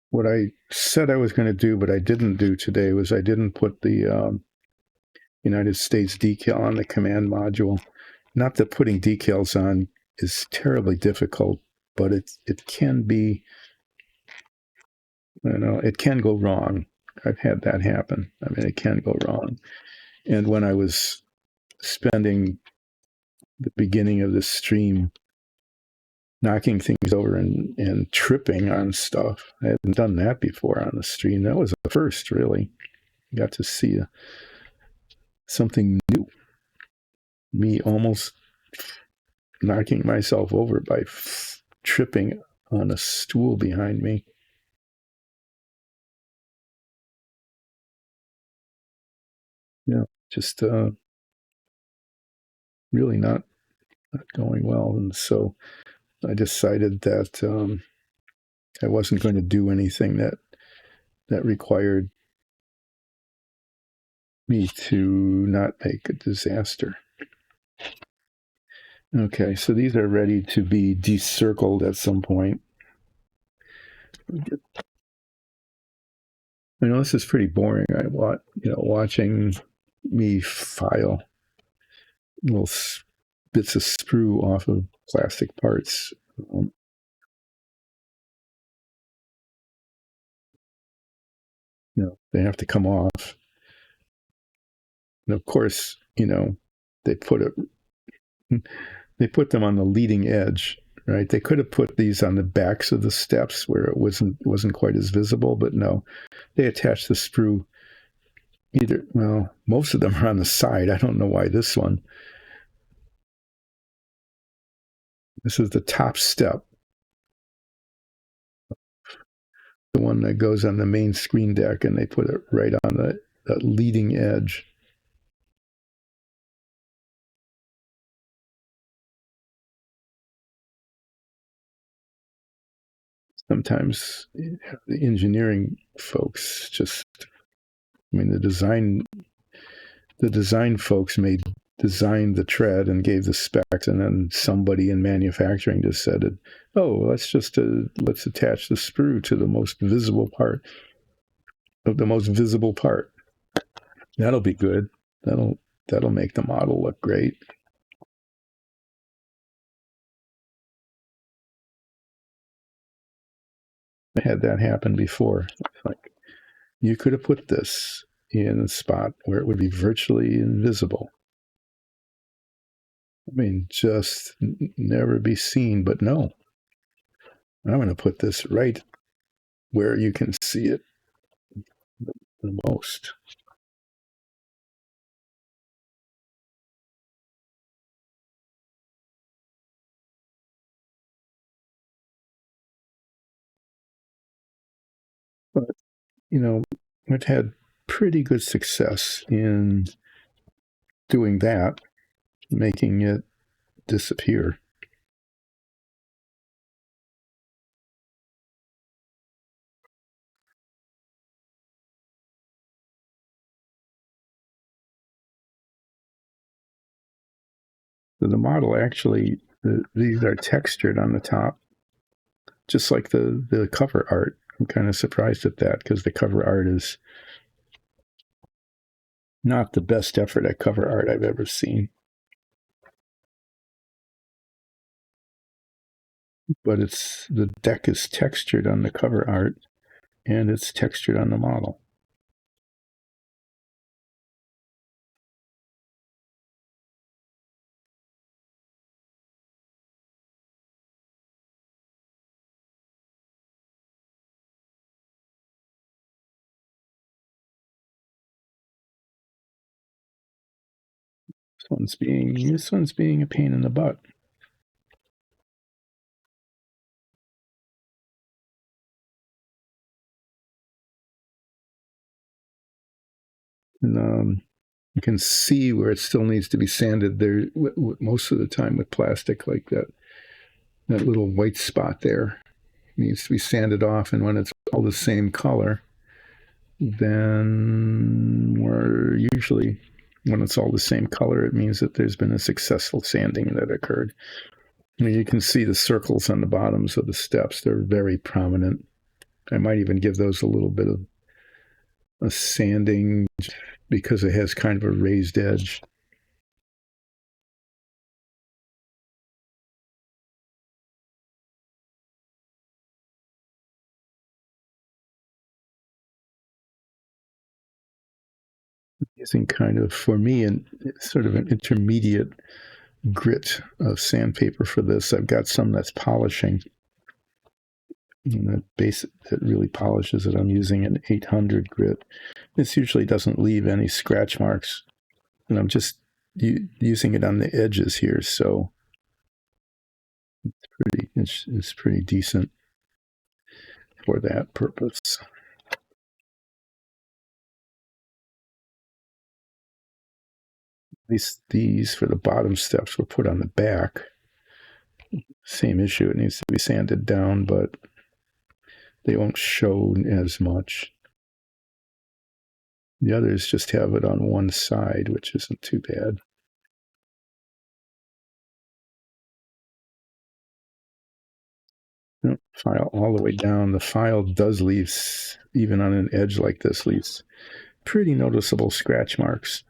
What I said I was going to do, but I didn't do today, was I didn't put the United States decal on the command module. Not that putting decals on is terribly difficult, but it can be, it can go wrong. I've had that happen. I mean, it can go wrong. And when I was spending the beginning of this stream knocking things over and tripping on stuff, I hadn't done that before on the stream. That was the first, really. Got to see something new. Me almost knocking myself over by tripping on a stool behind me. Yeah, just really not going well. And so I decided that I wasn't going to do anything that required me to not make a disaster. Okay, so these are ready to be decircled at some point. I know this is pretty boring. I want, watching me file little bits of sprue off of plastic parts. They have to come off. And of course, they put them on the leading edge, right? They could have put these on the backs of the steps where it wasn't quite as visible, but no, they attached the sprue most of them are on the side. I don't know why this one. This is the top step, the one that goes on the main screen deck, and they put it right on the leading edge. Sometimes the engineering folks the design folks designed the tread and gave the specs, and then somebody in manufacturing just said, let's attach the sprue to the most visible part of the most visible part. That'll be good. That'll make the model look great. I had that happen before. Like, you could have put this in a spot where it would be virtually invisible. I mean, just never be seen, but no. I'm going to put this right where you can see it the most. But, I've had pretty good success in doing that, making it disappear. So the model actually, these are textured on the top, just like the cover art. I'm kind of surprised at that because the cover art is not the best effort at cover art I've ever seen. But the deck is textured on the cover art and it's textured on the model. This one's being a pain in the butt. And you can see where it still needs to be sanded there most of the time with plastic like that. That little white spot there needs to be sanded off, and when it's all the same color, then we're usually, when it's all the same color, it means that there's been a successful sanding that occurred. I mean, you can see the circles on the bottoms of the steps. They're very prominent. I might even give those a little bit of a sanding because it has kind of a raised edge. Using kind of, for me, sort of an intermediate grit of sandpaper for this. I've got some that's polishing, and that really polishes it. I'm using an 800 grit. This usually doesn't leave any scratch marks, and I'm just using it on the edges here, so it's pretty decent for that purpose. At least these for the bottom steps were put on the back. Same issue, it needs to be sanded down, but they won't show as much. The others just have it on one side, which isn't too bad. File all the way down. The file does leave, even on an edge like this, leaves pretty noticeable scratch marks.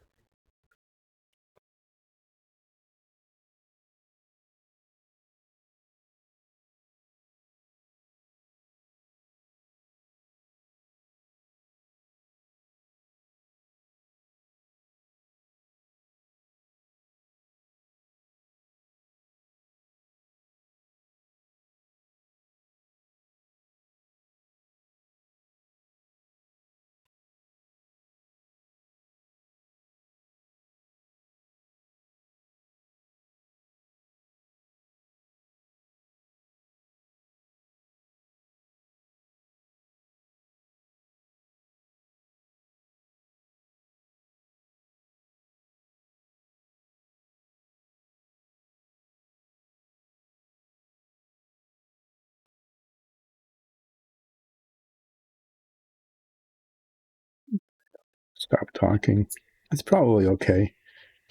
Stop talking. It's probably okay,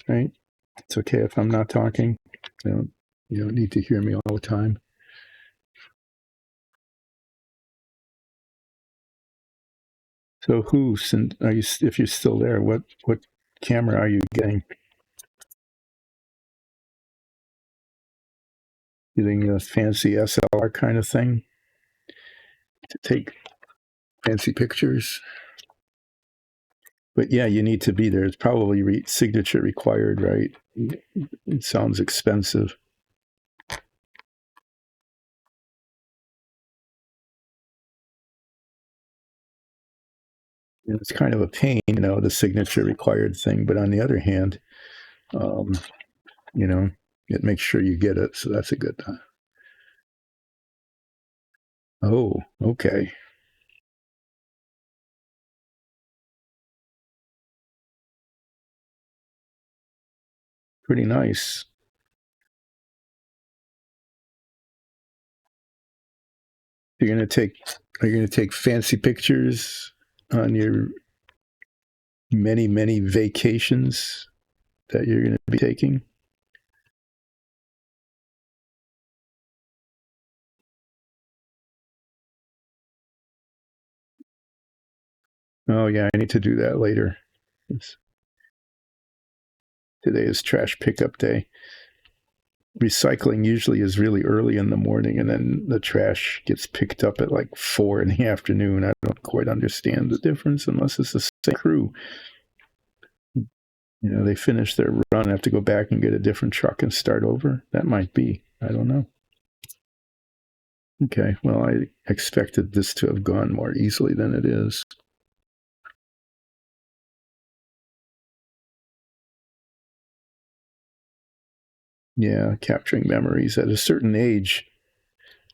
right? It's okay if I'm not talking. You don't need to hear me all the time. So are you, if you're still there, what camera are you getting? Getting a fancy SLR kind of thing to take fancy pictures? But yeah, you need to be there. It's probably signature required, right? It sounds expensive. And it's kind of a pain, the signature required thing. But on the other hand, um, it makes sure you get it. So that's a good time. Oh, okay. Pretty nice. You're gonna take Are you gonna take fancy pictures on your many vacations that you're gonna be taking? Oh yeah, I need to do that later. Today is trash pickup day. Recycling usually is really early in the morning, and then the trash gets picked up at like 4 in the afternoon. I don't quite understand the difference unless it's the same crew. They finish their run, have to go back and get a different truck and start over. That might be. I don't know. Okay, well, I expected this to have gone more easily than it is. Yeah, capturing memories. At a certain age,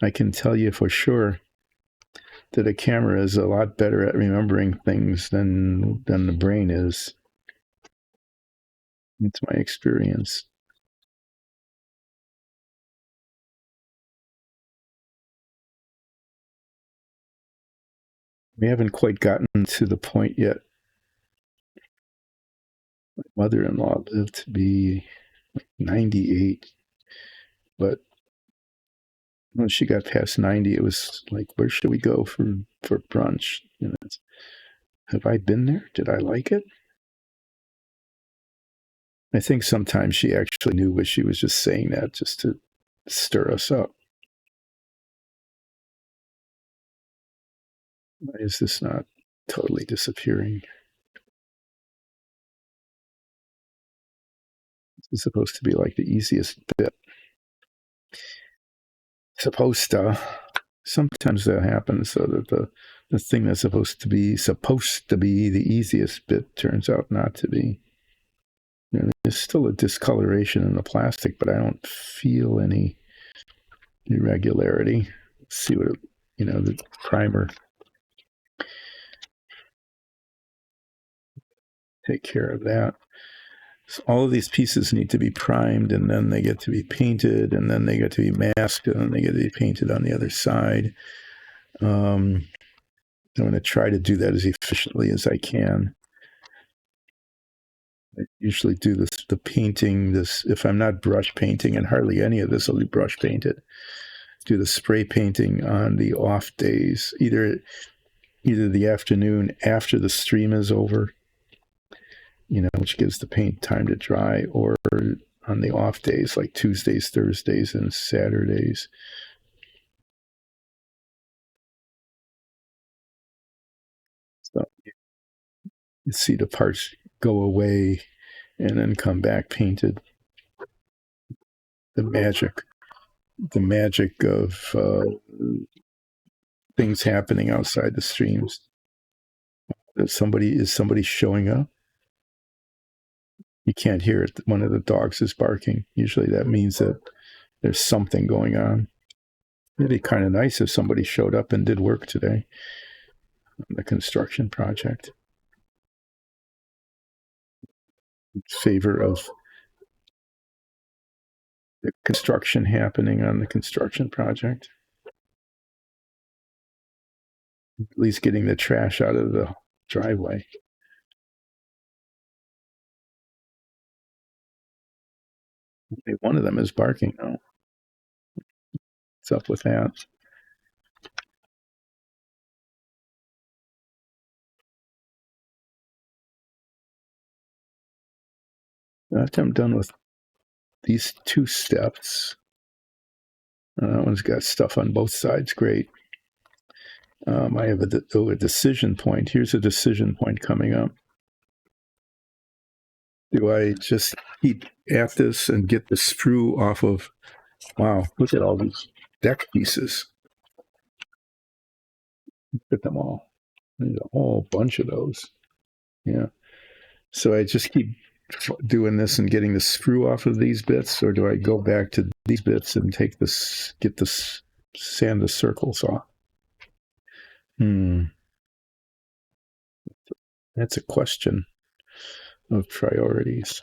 I can tell you for sure that a camera is a lot better at remembering things than the brain is. It's my experience. We haven't quite gotten to the point yet. My mother-in-law lived to be 98, but when she got past 90, it was like, where should we go for brunch? You know, have I been there? Did I like it? I think sometimes she actually knew, but she was just saying that just to stir us up. Why is this not totally disappearing? This is supposed to be like the easiest bit. Supposed to. Sometimes that happens, so that the thing that's supposed to be the easiest bit turns out not to be. You know, there's still a discoloration in the plastic, but I don't feel any irregularity. Let's see what the primer take care of that. So all of these pieces need to be primed, and then they get to be painted, and then they get to be masked, and then they get to be painted on the other side. I'm going to try to do that as efficiently as I can. I usually do the painting. If I'm not brush painting, and hardly any of this will be brush painted, do the spray painting on the off days, either the afternoon after the stream is over, which gives the paint time to dry, or on the off days like Tuesdays, Thursdays, and Saturdays. So you see the parts go away and then come back painted. The magic of things happening outside the streams. Is somebody showing up? You can't hear it. One of the dogs is barking. Usually that means that there's something going on. It'd be kind of nice if somebody showed up and did work today on the construction project. In favor of the construction happening on the construction project. At least getting the trash out of the driveway. One of them is barking now. What's up with that? After I'm done with these two steps, that one's got stuff on both sides. Great. I have a decision point. Here's a decision point coming up. Do I just keep at this and get the sprue off of, wow, look at all these deck pieces. Look at them all. There's a whole bunch of those. Yeah. So I just keep doing this and getting the sprue off of these bits, or do I go back to these bits and sand the circles off? That's a question of priorities.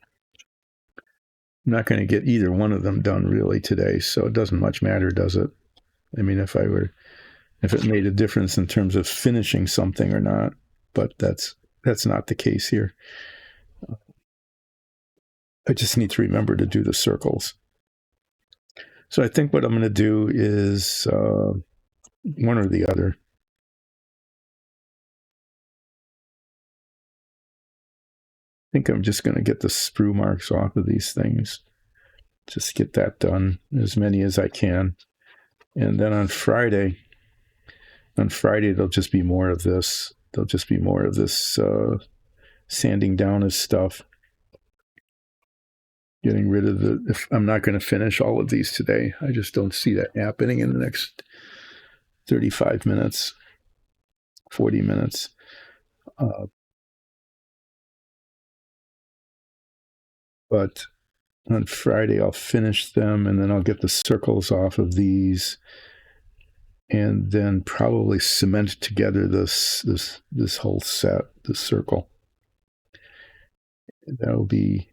I'm not going to get either one of them done really today, so it doesn't much matter, does it? I mean, if it made a difference in terms of finishing something or not, but that's not the case here. I just need to remember to do the circles. So I think what I'm going to do is one or the other. I think I'm just going to get the sprue marks off of these things. Just get that done, as many as I can. And then on Friday, there'll just be more of this. There'll just be more of this sanding down his stuff. Getting rid of if I'm not going to finish all of these today. I just don't see that happening in the next 35 minutes, 40 minutes. But on Friday, I'll finish them, and then I'll get the circles off of these, and then probably cement together this whole set, the circle. That'll be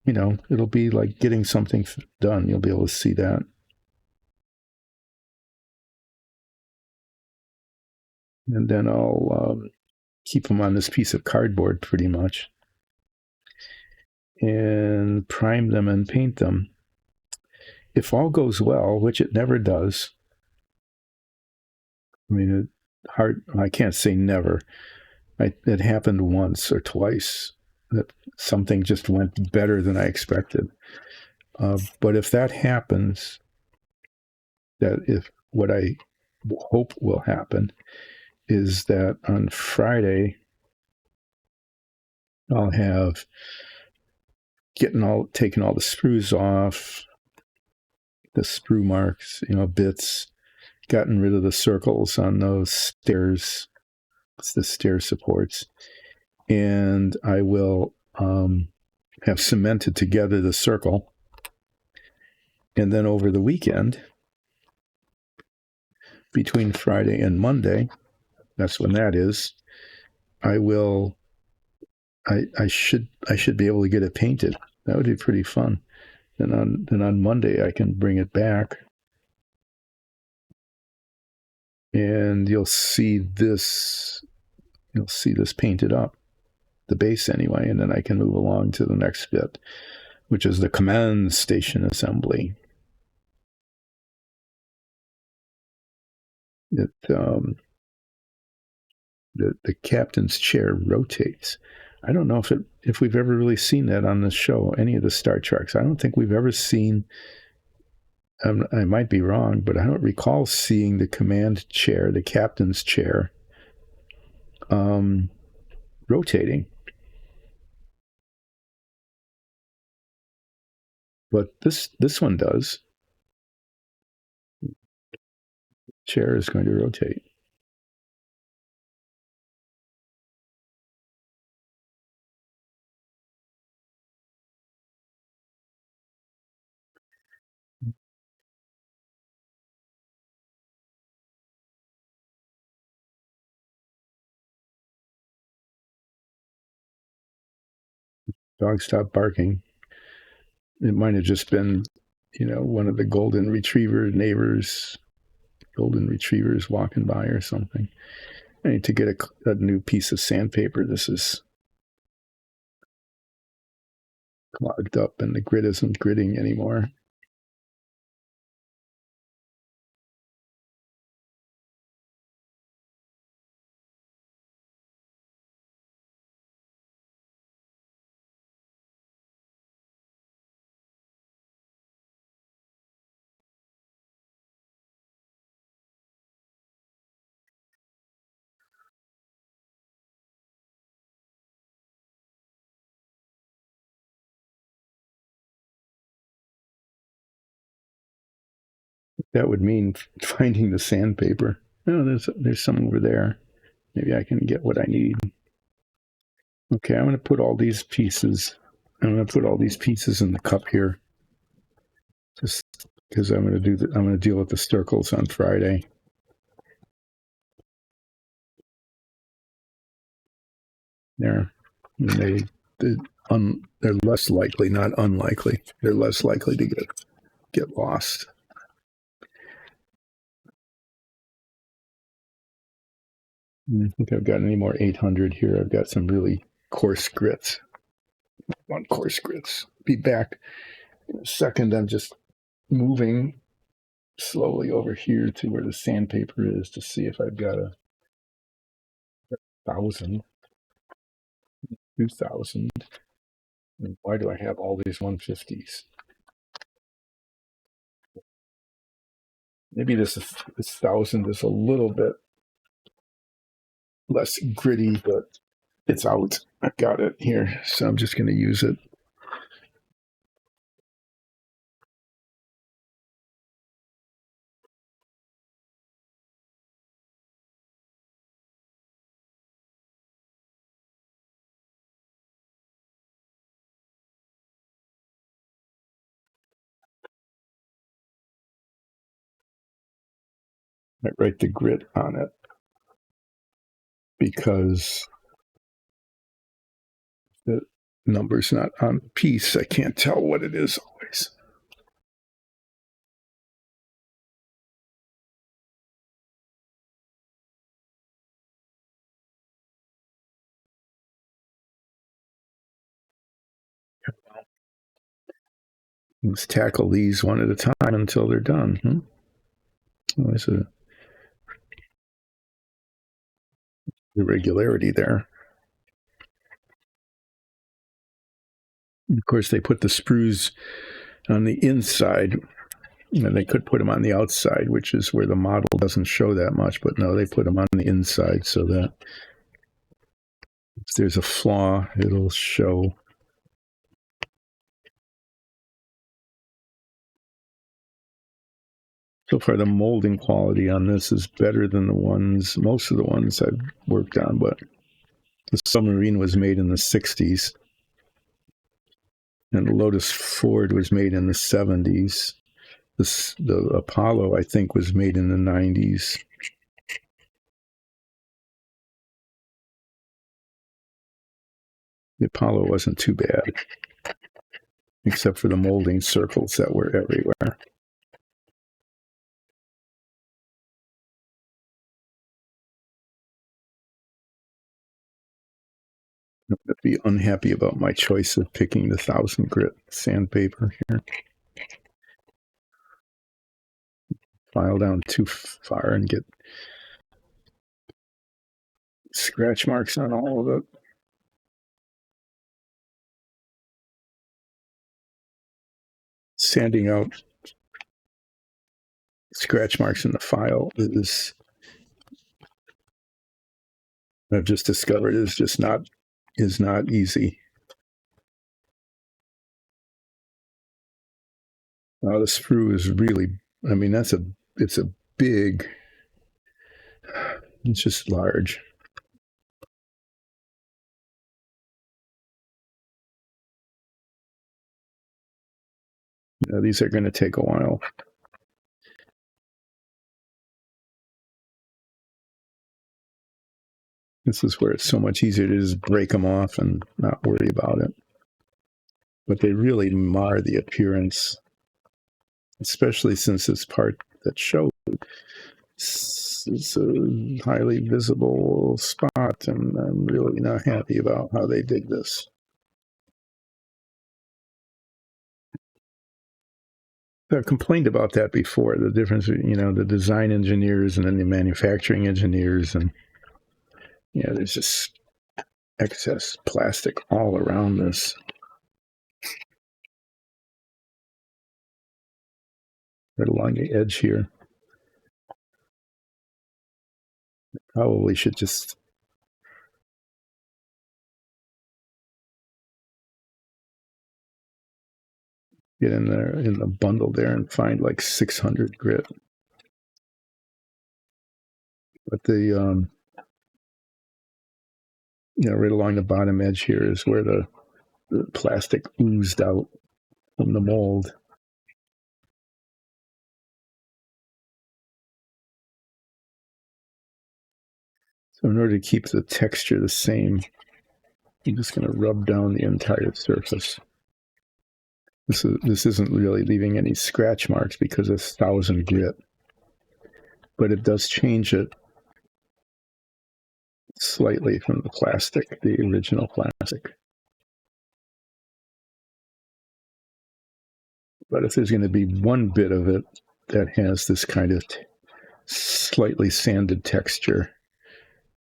it'll be like getting something done. You'll be able to see that. And then I'll keep them on this piece of cardboard pretty much and prime them and paint them. If all goes well, which it never does, I mean, I can't say never. It happened once or twice that something just went better than I expected. But if that happens, that if what I hope will happen is that on Friday I'll have taken all the screws off, the sprue marks, bits, gotten rid of the circles on those stairs, the stair supports, and I will have cemented together the circle. And then over the weekend, between Friday and Monday, that's when that is, I should be able to get it painted. That would be pretty fun. Then on Monday I can bring it back, and you'll see this painted up, the base anyway, and then I can move along to the next bit, which is the command station assembly. The captain's chair rotates. I don't know if we've ever really seen that on the show, any of the Star Treks. I don't think we've ever seen. I might be wrong, but I don't recall seeing the command chair, the captain's chair, rotating. But this one does. Chair is going to rotate. Dog stopped barking. It might have just been, one of the golden retrievers walking by or something. I need to get a new piece of sandpaper. This is clogged up and the grit isn't gritting anymore. That would mean finding the sandpaper. Oh, there's some over there. Maybe I can get what I need. Okay, I'm going to put all these pieces. I'm going to put all these pieces in the cup here, just because I'm going to deal with the circles on Friday. There, they're less likely, not unlikely. They're less likely to get lost. I don't think I've got any more 800 here. I've got some really coarse grits. On coarse grits. Be back in a second. I'm just moving slowly over here to where the sandpaper is to see if I've got a 1,000, 2,000. And why do I have all these 150s? Maybe this 1,000 is a little bit less gritty, but it's out. I've got it here, so I'm just going to use it. I write the grit on it because number's not on the piece. I can't tell what it is always. Let's tackle these one at a time until they're done. There's a irregularity there. Of course, they put the sprues on the inside, and they could put them on the outside, which is where the model doesn't show that much. But no, they put them on the inside so that if there's a flaw, it'll show. So far, the molding quality on this is better than most of the ones I've worked on, but the Submarine was made in the 60s, and the Lotus Ford was made in the 70s. The Apollo, I think, was made in the 90s. The Apollo wasn't too bad, except for the molding circles that were everywhere. I'd be unhappy about my choice of picking the 1000 grit sandpaper here. File down too far and get scratch marks on all of it. Sanding out scratch marks in the file is, I've just discovered, is not easy. The sprue is really, I mean, it's a big, it's just large. These are going to take a while. This is where it's so much easier to just break them off and not worry about it. But they really mar the appearance, especially since this part that shows it's a highly visible spot, and I'm really not happy about how they did this. I've complained about that before, the difference, the design engineers and then the manufacturing engineers, and there's just excess plastic all around this. Right along the edge here. Probably should just get in there in the bundle there and find like 600 grit. But the right along the bottom edge here is where the plastic oozed out from the mold. So in order to keep the texture the same, I'm just going to rub down the entire surface. This isn't really leaving any scratch marks because it's 1000 grit, but it does change it slightly from the plastic, the original plastic. But if there's going to be one bit of it that has this kind of slightly sanded texture,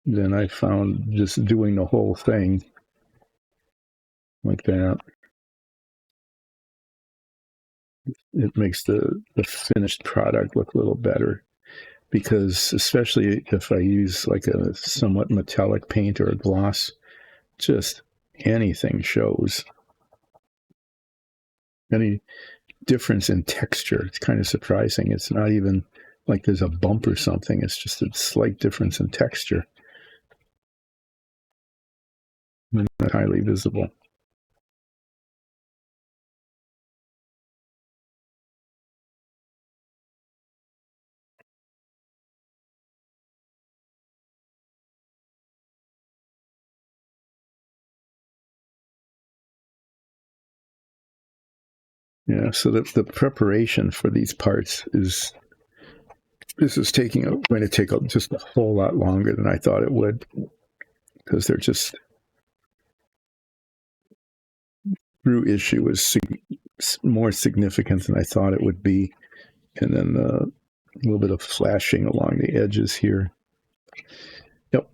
then I found just doing the whole thing like that, it makes the finished product look a little better. Because especially if I use like a somewhat metallic paint or a gloss, just anything shows. Any difference in texture, it's kind of surprising. It's not even like there's a bump or something. It's just a slight difference in texture. And not highly visible. Yeah, so the preparation for these parts is this is going to take just a whole lot longer than I thought it would, because they're just root issue is more significant than I thought it would be, and then a little bit of flashing along the edges here. Yep.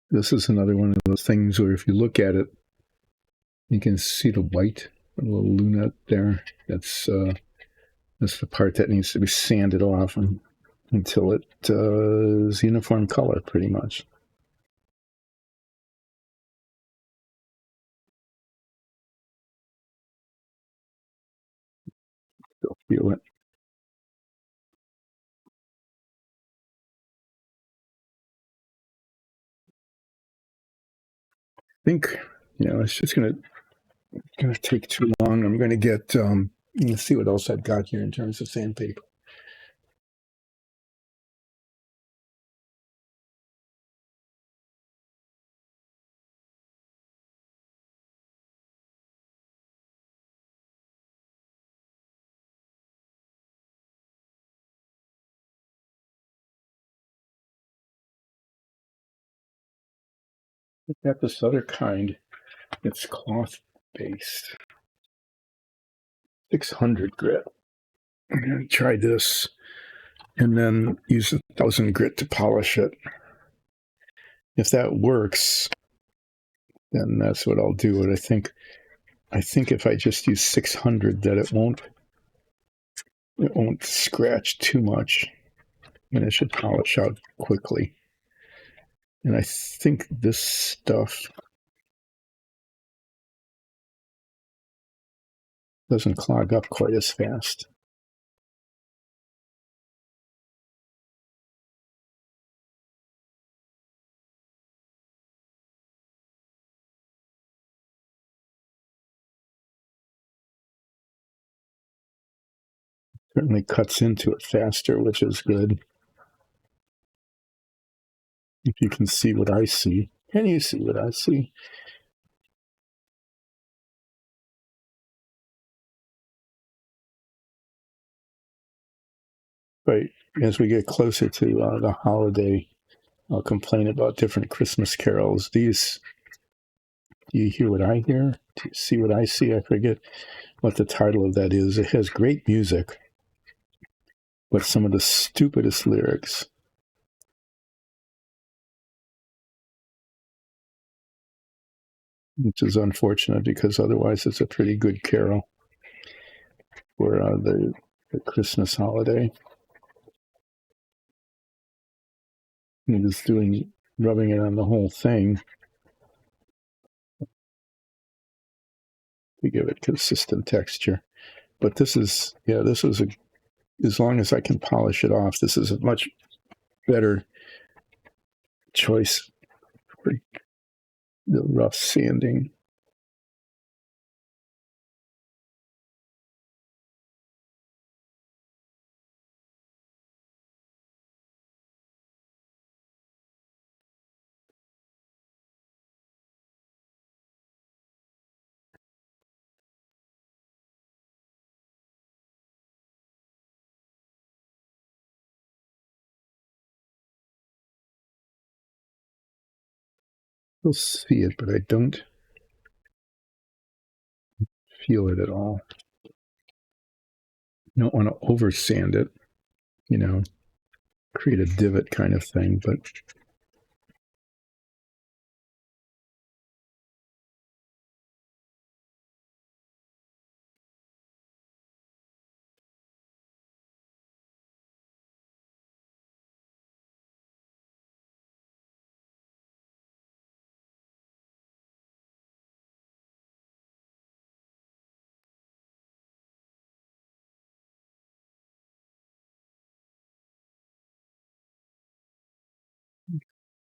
This is another one of those things where if you look at it, you can see the white, a little lunette there. That's the part that needs to be sanded off until it is uniform color, pretty much. You'll feel it. I think it's just gonna take too long. I'm gonna get let's see what else I've got here in terms of sandpaper. I've got this other kind. It's cloth based, 600 grit. I'm gonna try this and then use 1,000 grit to polish it. If that works, then that's what I'll do. And I think if I just use 600, that it won't scratch too much, and it should polish out quickly. And I think this stuff doesn't clog up quite as fast. Certainly cuts into it faster, which is good. If you can see what I see. Can you see what I see? But as we get closer to the holiday, I'll complain about different Christmas carols. Do you hear what I hear? Do you see what I see? I forget what the title of that is. It has great music, but some of the stupidest lyrics. Which is unfortunate because otherwise it's a pretty good carol for the Christmas holiday. And just rubbing it on the whole thing to give it consistent texture. But this is as long as I can polish it off, this is a much better choice for the rough sanding. You'll see it, but I don't feel it at all. You don't want to over sand it, you know. create a divot kind of thing, but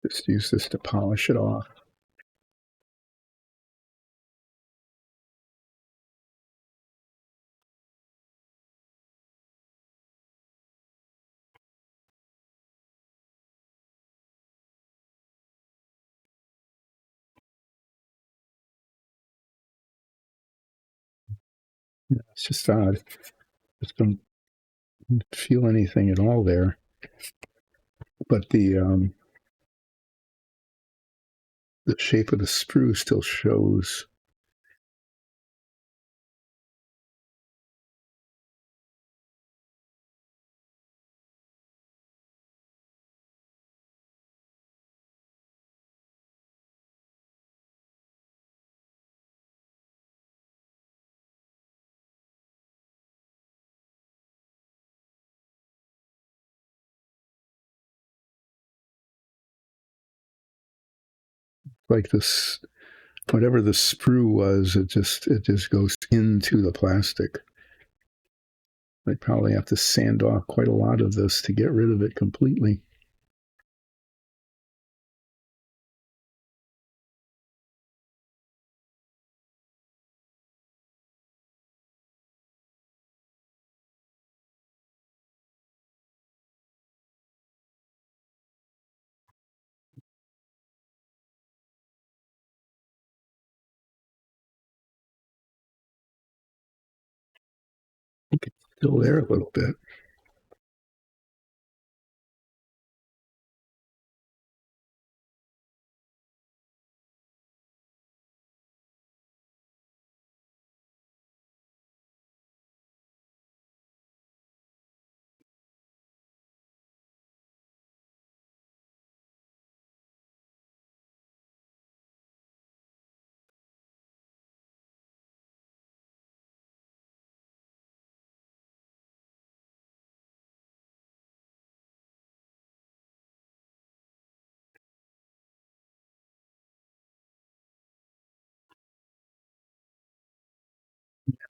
just use this to polish it off. Yeah, it's just odd. Just don't feel anything at all there. But the shape of the sprue still shows. Like this, whatever the sprue was, it just goes into the plastic. I probably have to sand off quite a lot of this to get rid of it completely. It's still there a little bit.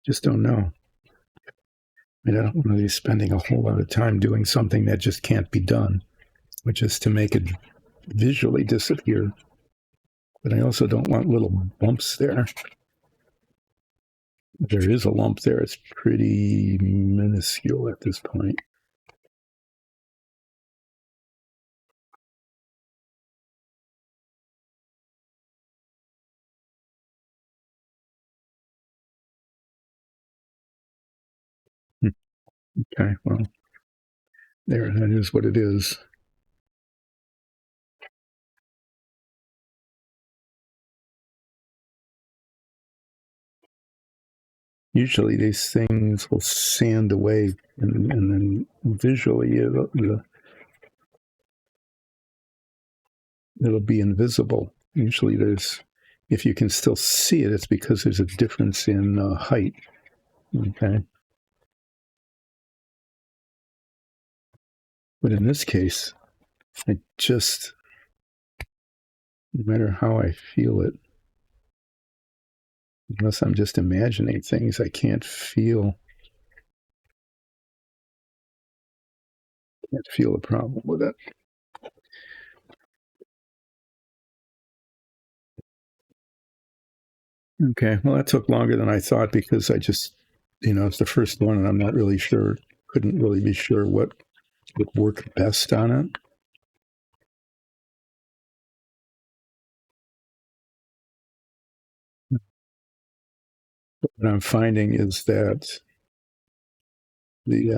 Just don't know. I don't want to be spending a whole lot of time doing something that just can't be done, which is to make it visually disappear. But I also don't want little bumps there. If there is a lump there, it's pretty minuscule at this point. Okay, well, there, that is what it is. Usually these things will sand away and then visually it'll be invisible. Usually if you can still see it, it's because there's a difference in height. Okay. But in this case, no matter how I feel it, unless I'm just imagining things, I can't feel a problem with it. Okay, well, that took longer than I thought because I just, it's the first one and I'm not really sure, couldn't really be sure what would work best on it. What I'm finding is that the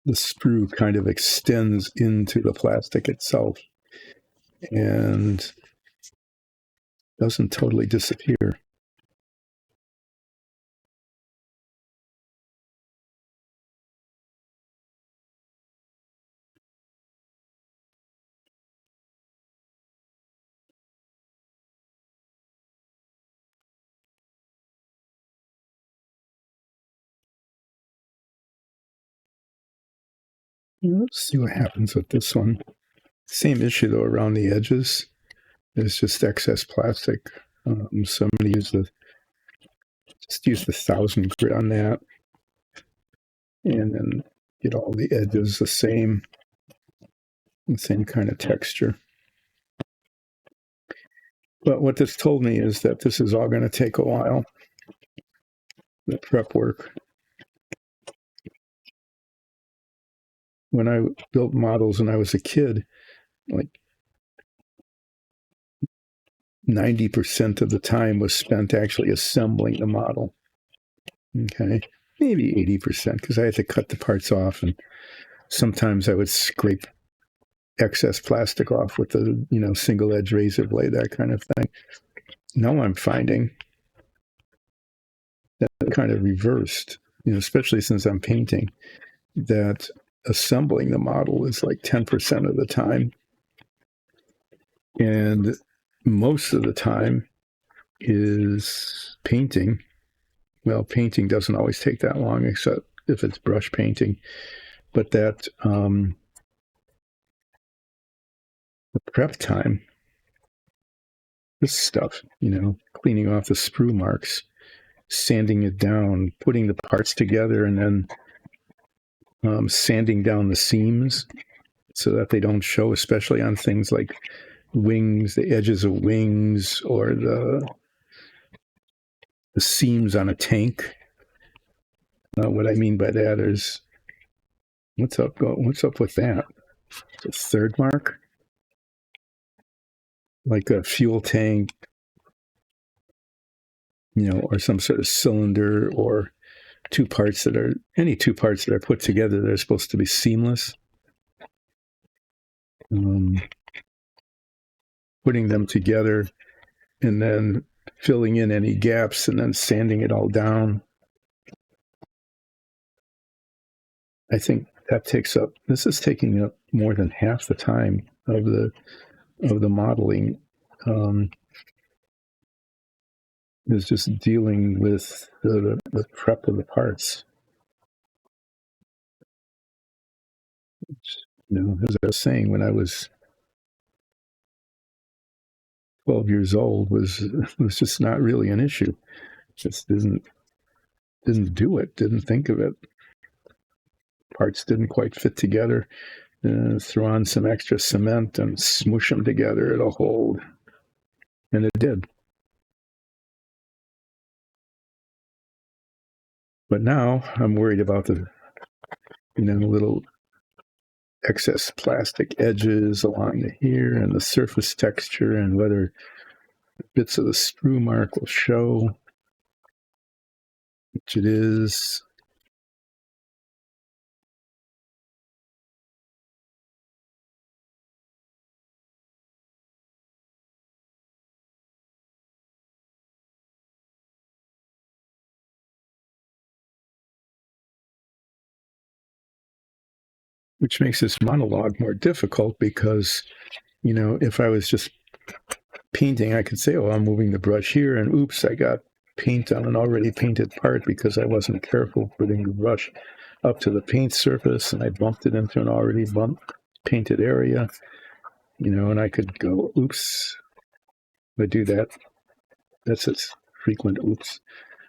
sprue kind of extends into the plastic itself and doesn't totally disappear. Let's see what happens with this one. Same issue though around the edges. There's just excess plastic. So I'm going to use the 1,000 grit on that, and then get all the edges the same kind of texture. But what this told me is that this is all going to take a while, the prep work. When I built models when I was a kid, like 90% of the time was spent actually assembling the model. Okay, maybe 80% because I had to cut the parts off, and sometimes I would scrape excess plastic off with the single edge razor blade, that kind of thing. Now I'm finding that kind of reversed, especially since I'm painting, that assembling the model is like 10% of the time, and most of the time is painting. Well, painting doesn't always take that long, except if it's brush painting, but that the prep time, this stuff, cleaning off the sprue marks, sanding it down, putting the parts together, and then sanding down the seams so that they don't show, especially on things like wings, the edges of wings, or the seams on a tank. What I mean by that is, what's up with that? The third mark? Like a fuel tank, or some sort of cylinder, or any two parts that are put together that are supposed to be seamless. Putting them together and then filling in any gaps and then sanding it all down. I think that this is taking up more than half the time of the modeling. Is just dealing with the prep of the parts. As I was saying, when I was 12 years old, was just not really an issue. Just didn't do it. Didn't think of it. Parts didn't quite fit together. Throw on some extra cement and smoosh them together. It'll hold, and it did. But now I'm worried about the little excess plastic edges along here and the surface texture, and whether bits of the sprue mark will show, which it is. Which makes this monologue more difficult because, if I was just painting, I could say, oh, I'm moving the brush here, and oops, I got paint on an already painted part because I wasn't careful putting the brush up to the paint surface, and I bumped it into an already painted area, and I could go, oops. If I do that, that's a frequent oops.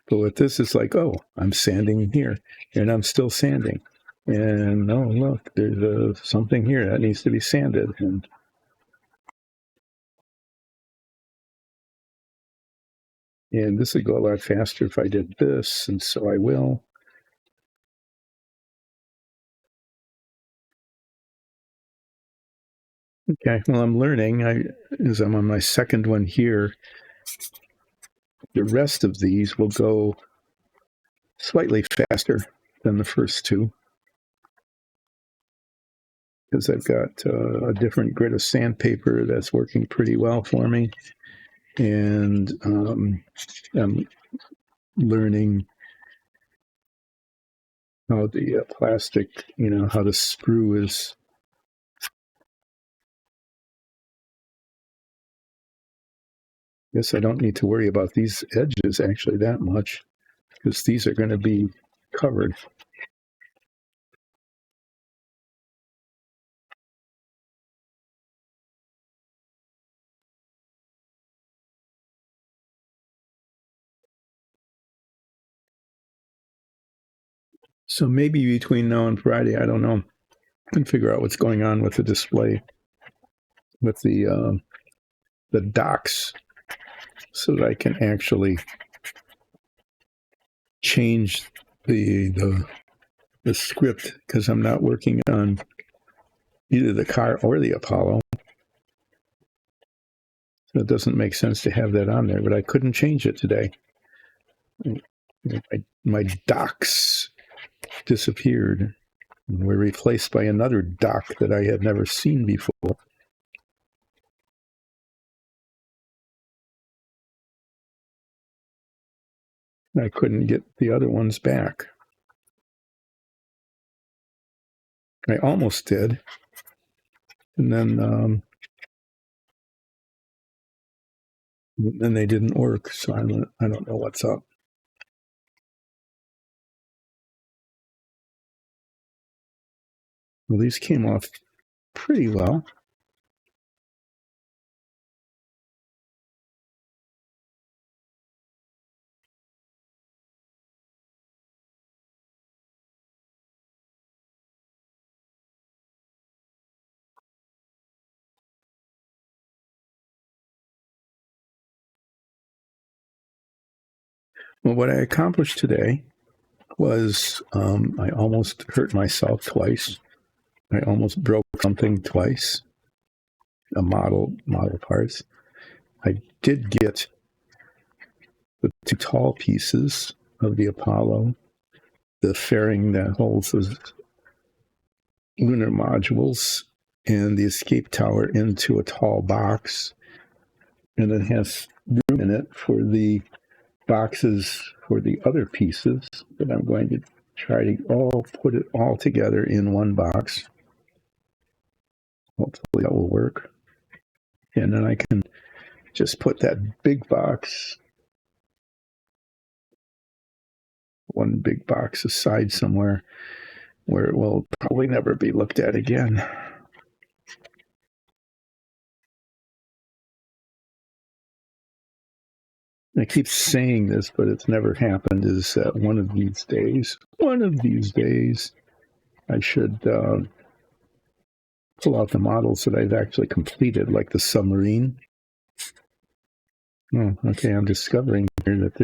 But with this, it's like, oh, I'm sanding here, and I'm still sanding. And oh, look, there's something here that needs to be sanded. And this would go a lot faster if I did this, and so I will. Okay, well, I'm learning. As I'm on my second one here, the rest of these will go slightly faster than the first two, because I've got a different grit of sandpaper that's working pretty well for me. And I'm learning how the plastic, how the sprue is. I guess I don't need to worry about these edges actually that much, because these are going to be covered. So maybe between now and Friday, I don't know, I can figure out what's going on with the display, with the docks, so that I can actually change the script, because I'm not working on either the car or the Apollo. So it doesn't make sense to have that on there, but I couldn't change it today. My docks disappeared and were replaced by another dock that I had never seen before. I couldn't get the other ones back. I almost did. And then they didn't work. So I don't know what's up. Well, these came off pretty well. Well, what I accomplished today was I almost hurt myself twice. I almost broke something twice, a model parts. I did get the two tall pieces of the Apollo, the fairing that holds those lunar modules, and the escape tower into a tall box. And it has room in it for the boxes for the other pieces that I'm going to try to all put it all together in one box. Hopefully that will work. And then I can just put that big box, one big box aside somewhere where it will probably never be looked at again. I keep saying this, but it's never happened, is that one of these days, I should pull out the models that I've actually completed, like the submarine. Oh, okay, I'm discovering here that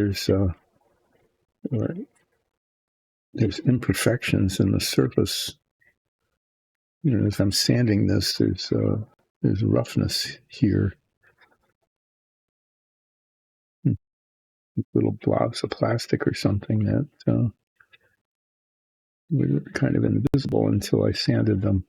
there's imperfections in the surface. You know, as I'm sanding this, there's roughness here. Little blobs of plastic or something that were kind of invisible until I sanded them.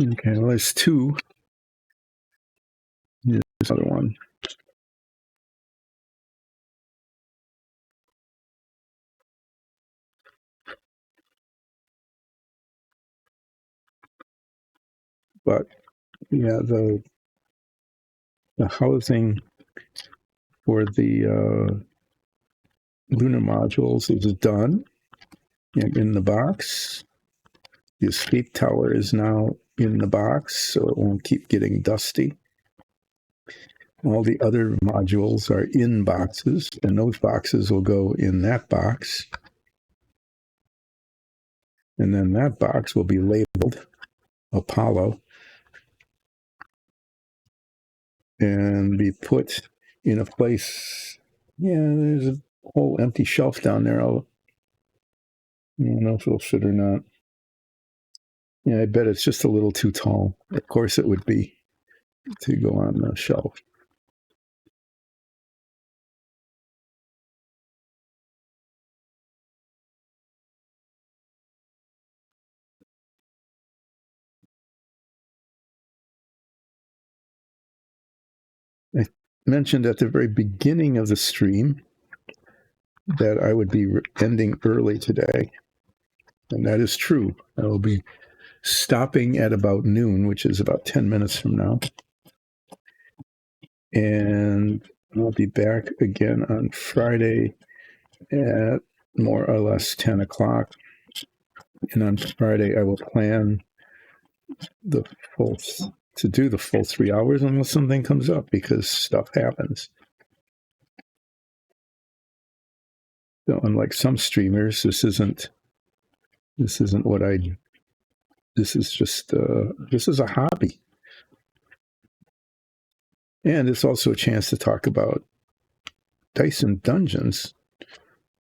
Okay, well, there's two. There's another one. But yeah, the housing for the lunar modules is done in the box. The escape tower is now in the box, so it won't keep getting dusty. All the other modules are in boxes, and those boxes will go in that box. And then that box will be labeled Apollo and be put in a place. Yeah, there's a whole empty shelf down there. I don't know if it'll fit or not. Yeah, I bet it's just a little too tall. Of course it would be to go on the shelf. I mentioned at the very beginning of the stream that I would be ending early today. And that is true. I will be stopping at about noon, which is about 10 minutes from now. And I'll be back again on Friday at more or less 10 o'clock. And on Friday, I will plan the full to do the full 3 hours unless something comes up, because stuff happens. So unlike some streamers, this isn't what I do. This is just this is a hobby. And it's also a chance to talk about Dice and Dungeons,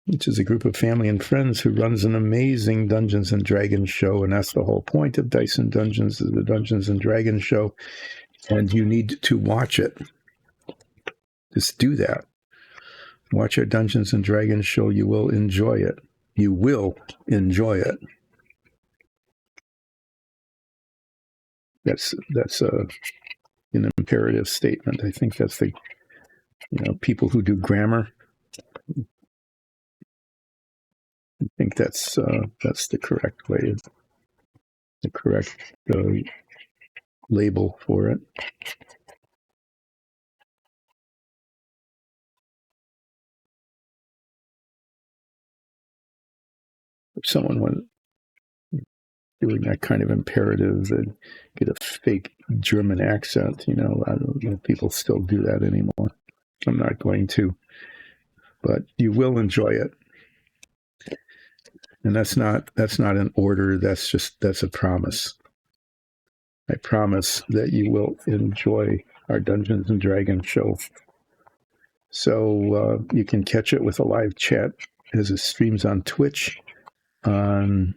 which is a group of family and friends who runs an amazing Dungeons and Dragons show. And that's the whole point of Dice and Dungeons, is the Dungeons and Dragons show. And you need to watch it. Just do that. Watch our Dungeons and Dragons show. You will enjoy it. You will enjoy it. That's an imperative statement. I think that's the, people who do grammar. I think that's the correct way, the correct label for it. If someone went doing that kind of imperative and get a fake German accent, I don't know if people still do that anymore. I'm not going to, but you will enjoy it. And that's not an order. That's a promise. I promise that you will enjoy our Dungeons and Dragons show. So you can catch it with a live chat as it streams on Twitch on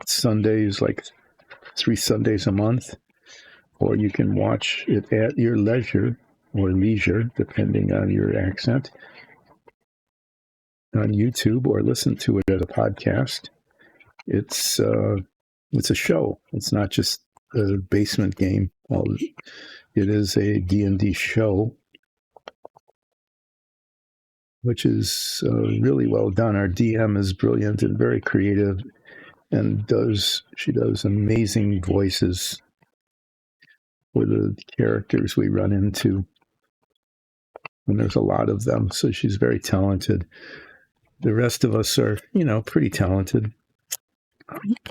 Sundays, like 3 Sundays a month, or you can watch it at your leisure or leisure, depending on your accent, on YouTube, or listen to it as a podcast. It's a show. It's not just a basement game. Well, it is a D&D show, which is really well done. Our DM is brilliant and very creative, and she does amazing voices for the characters we run into. And there's a lot of them, so she's very talented. The rest of us are, pretty talented.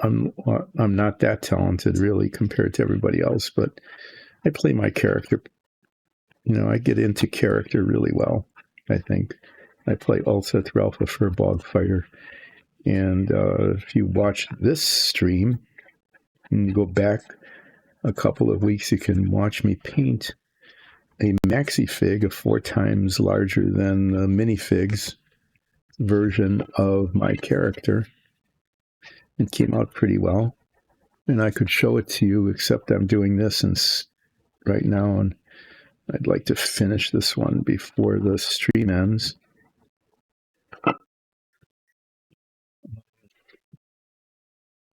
I'm not that talented, really, compared to everybody else, but I play my character. I get into character really well, I think. I play Ulseth Ralph, a Furbog fighter. And if you watch this stream and you go back a couple of weeks, you can watch me paint a maxi fig, a 4 times larger than the minifigs version of my character. It came out pretty well, and I could show it to you, except I'm doing this right now, and I'd like to finish this one before the stream ends.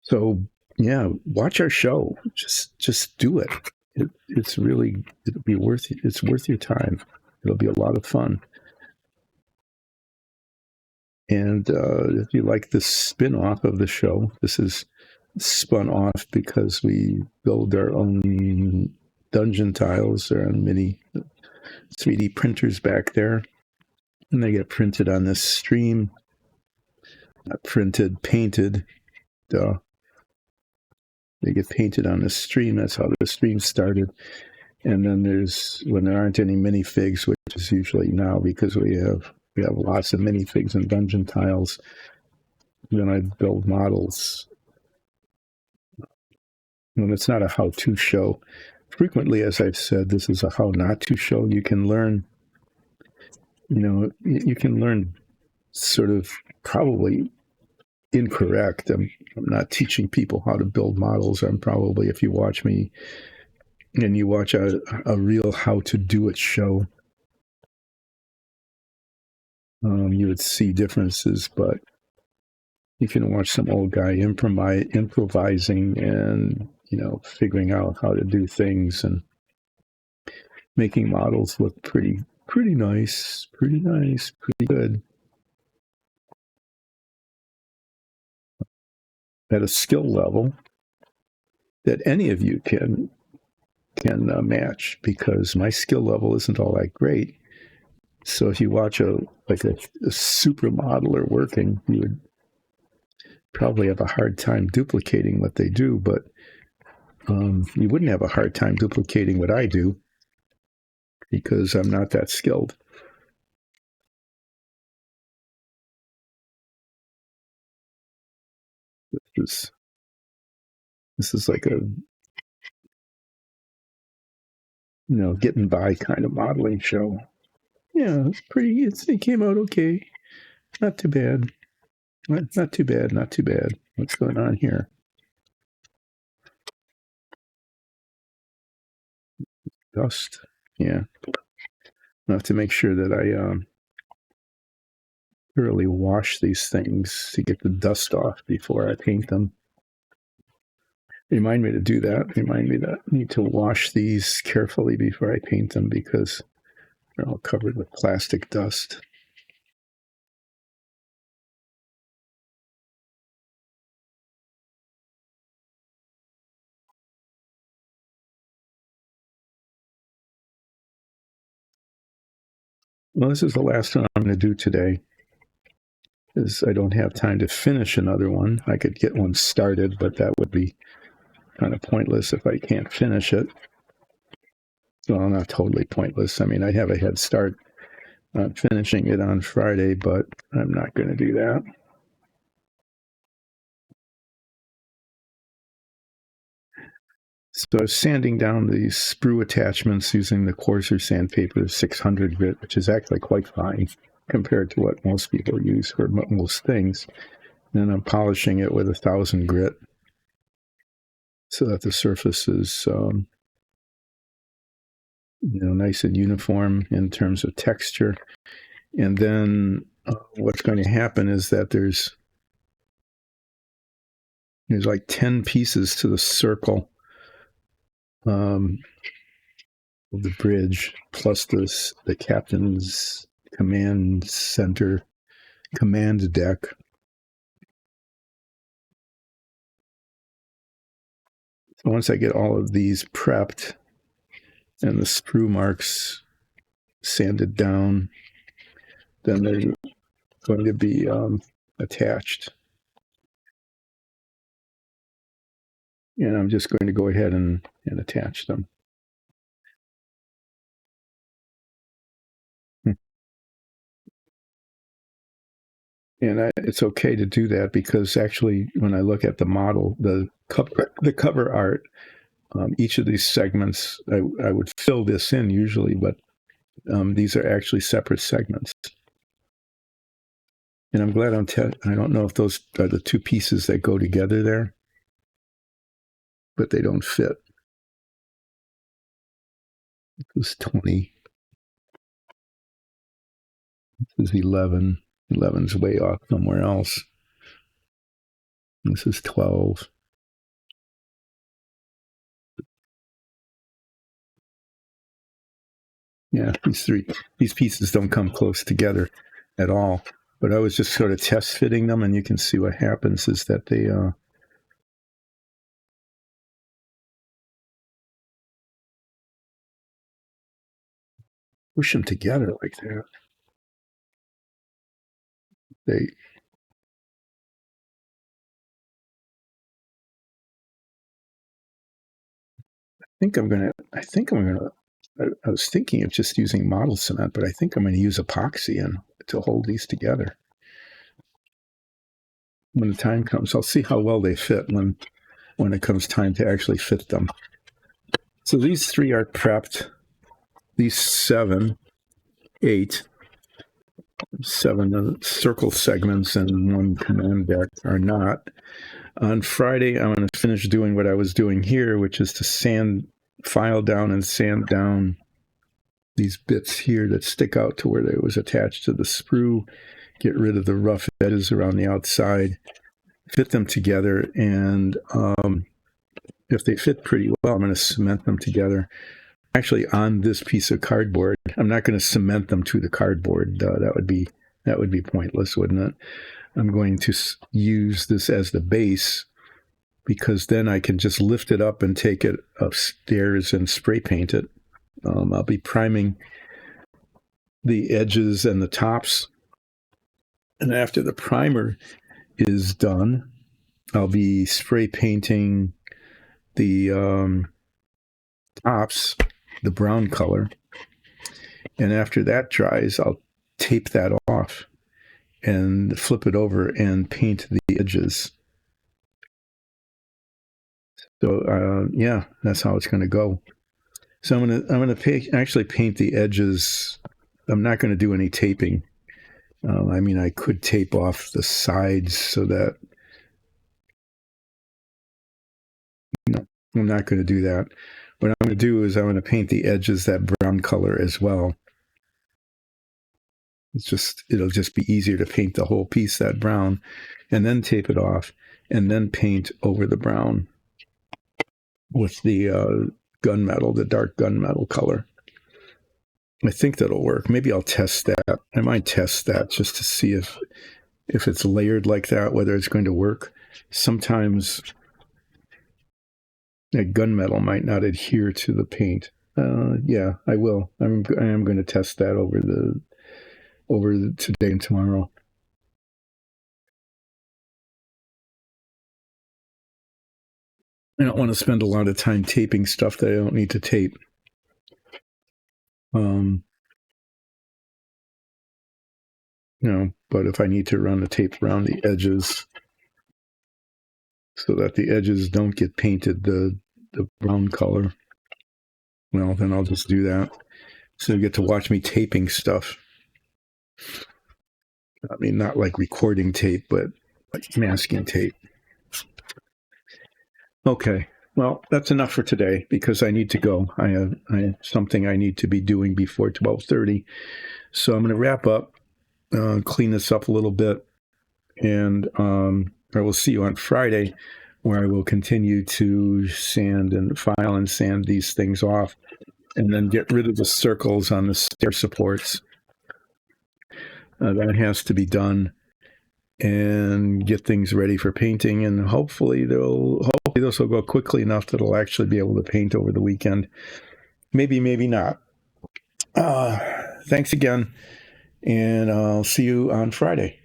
So yeah, watch our show. Just do it. It'll be worth it. It's worth your time. It'll be a lot of fun. And if you like the spin-off of the show, this is spun off because we build our own dungeon tiles. They're on mini 3D printers back there, and they get printed on this stream. Not printed, painted. They get painted on the stream. That's how the stream started. And then when there aren't any minifigs, which is usually now because we have lots of minifigs and dungeon tiles, then I build models. And it's not a how-to show. Frequently, as I've said, this is a how-not-to show. You can learn, you can learn sort of probably incorrect. I'm not teaching people how to build models. I'm probably, if you watch me and you watch a real how to do it show, you would see differences, but you can watch some old guy improvising and, figuring out how to do things and making models look pretty nice, pretty good. At a skill level that any of you can match, because my skill level isn't all that great. So if you watch a super modeler working, you would probably have a hard time duplicating what they do. But you wouldn't have a hard time duplicating what I do because I'm not that skilled. This is like a getting by kind of modeling show. Yeah, it's pretty. It came out okay. Not too bad. Not too bad. Not too bad. What's going on here? Dust. Yeah. I have to make sure that I thoroughly wash these things to get the dust off before I paint them. Remind me to do that. Remind me that I need to wash these carefully before I paint them because they're all covered with plastic dust. Well, this is the last one I'm going to do today. Because I don't have time to finish another one. I could get one started, but that would be kind of pointless if I can't finish it. Well, not totally pointless. I mean, I have a head start on finishing it on Friday, but I'm not going to do that. So I was sanding down these sprue attachments using the coarser sandpaper 600 grit, which is actually quite fine compared to what most people use for most things. Then I'm polishing it with 1,000 grit so that the surface is nice and uniform in terms of texture. And then what's going to happen is that there's like 10 pieces to the circle of the bridge, plus the captain's command center, command deck. So once I get all of these prepped and the sprue marks sanded down, then they're going to be attached. And I'm just going to go ahead and attach them. And it's okay to do that because actually, when I look at the model, the cover art, each of these segments, I would fill this in usually, but these are actually separate segments. And I'm glad I don't know if those are the two pieces that go together there, but they don't fit. This is 20. This is 11. 11's way off somewhere else. This is 12. Yeah, these pieces don't come close together at all. But I was just sort of test fitting them, and you can see what happens is that they push them together like that. I think I'm gonna. I was thinking of just using model cement, but I think I'm going to use epoxy to hold these together. When the time comes, I'll see how well they fit when it comes time to actually fit them. So these 3 are prepped. These 7 circle segments and 1 command deck are not. On Friday, I'm going to finish doing what I was doing here, which is to file down and sand down these bits here that stick out to where they was attached to the sprue, get rid of the rough edges around the outside, fit them together, and if they fit pretty well, I'm going to cement them together. Actually, on this piece of cardboard, I'm not going to cement them to the cardboard. That would be pointless, wouldn't it? I'm going to use this as the base because then I can just lift it up and take it upstairs and spray paint it. I'll be priming the edges and the tops. And after the primer is done, I'll be spray painting the tops, the brown color. And after that dries, I'll tape that off and flip it over and paint the edges. So yeah, that's how it's going to go. So I'm gonna actually paint the edges. I'm not going to do any taping. I mean, I could tape off the sides so that, no, I'm not going to do that. What I'm going to do is I'm going to paint the edges that brown color as well. It'll just be easier to paint the whole piece that brown, and then tape it off, and then paint over the brown with the gunmetal, the dark gunmetal color. I think that'll work. Maybe I'll test that. I might test that just to see if it's layered like that, whether it's going to work. Sometimes gunmetal might not adhere to the paint. Yeah, I will. I am going to test that over today and tomorrow. I don't want to spend a lot of time taping stuff that I don't need to tape. But if I need to run the tape around the edges so that the edges don't get painted the brown color, well, then I'll just do that. So you get to watch me taping stuff. I mean, not like recording tape, but like masking tape. Okay. Well, that's enough for today because I need to go. I have something I need to be doing before 12:30. So I'm going to wrap up, clean this up a little bit, and I will see you on Friday, where I will continue to sand and file and sand these things off, and then get rid of the circles on the stair supports. That has to be done, and get things ready for painting. And hopefully this will go quickly enough that I'll actually be able to paint over the weekend. Maybe not. Thanks again, and I'll see you on Friday.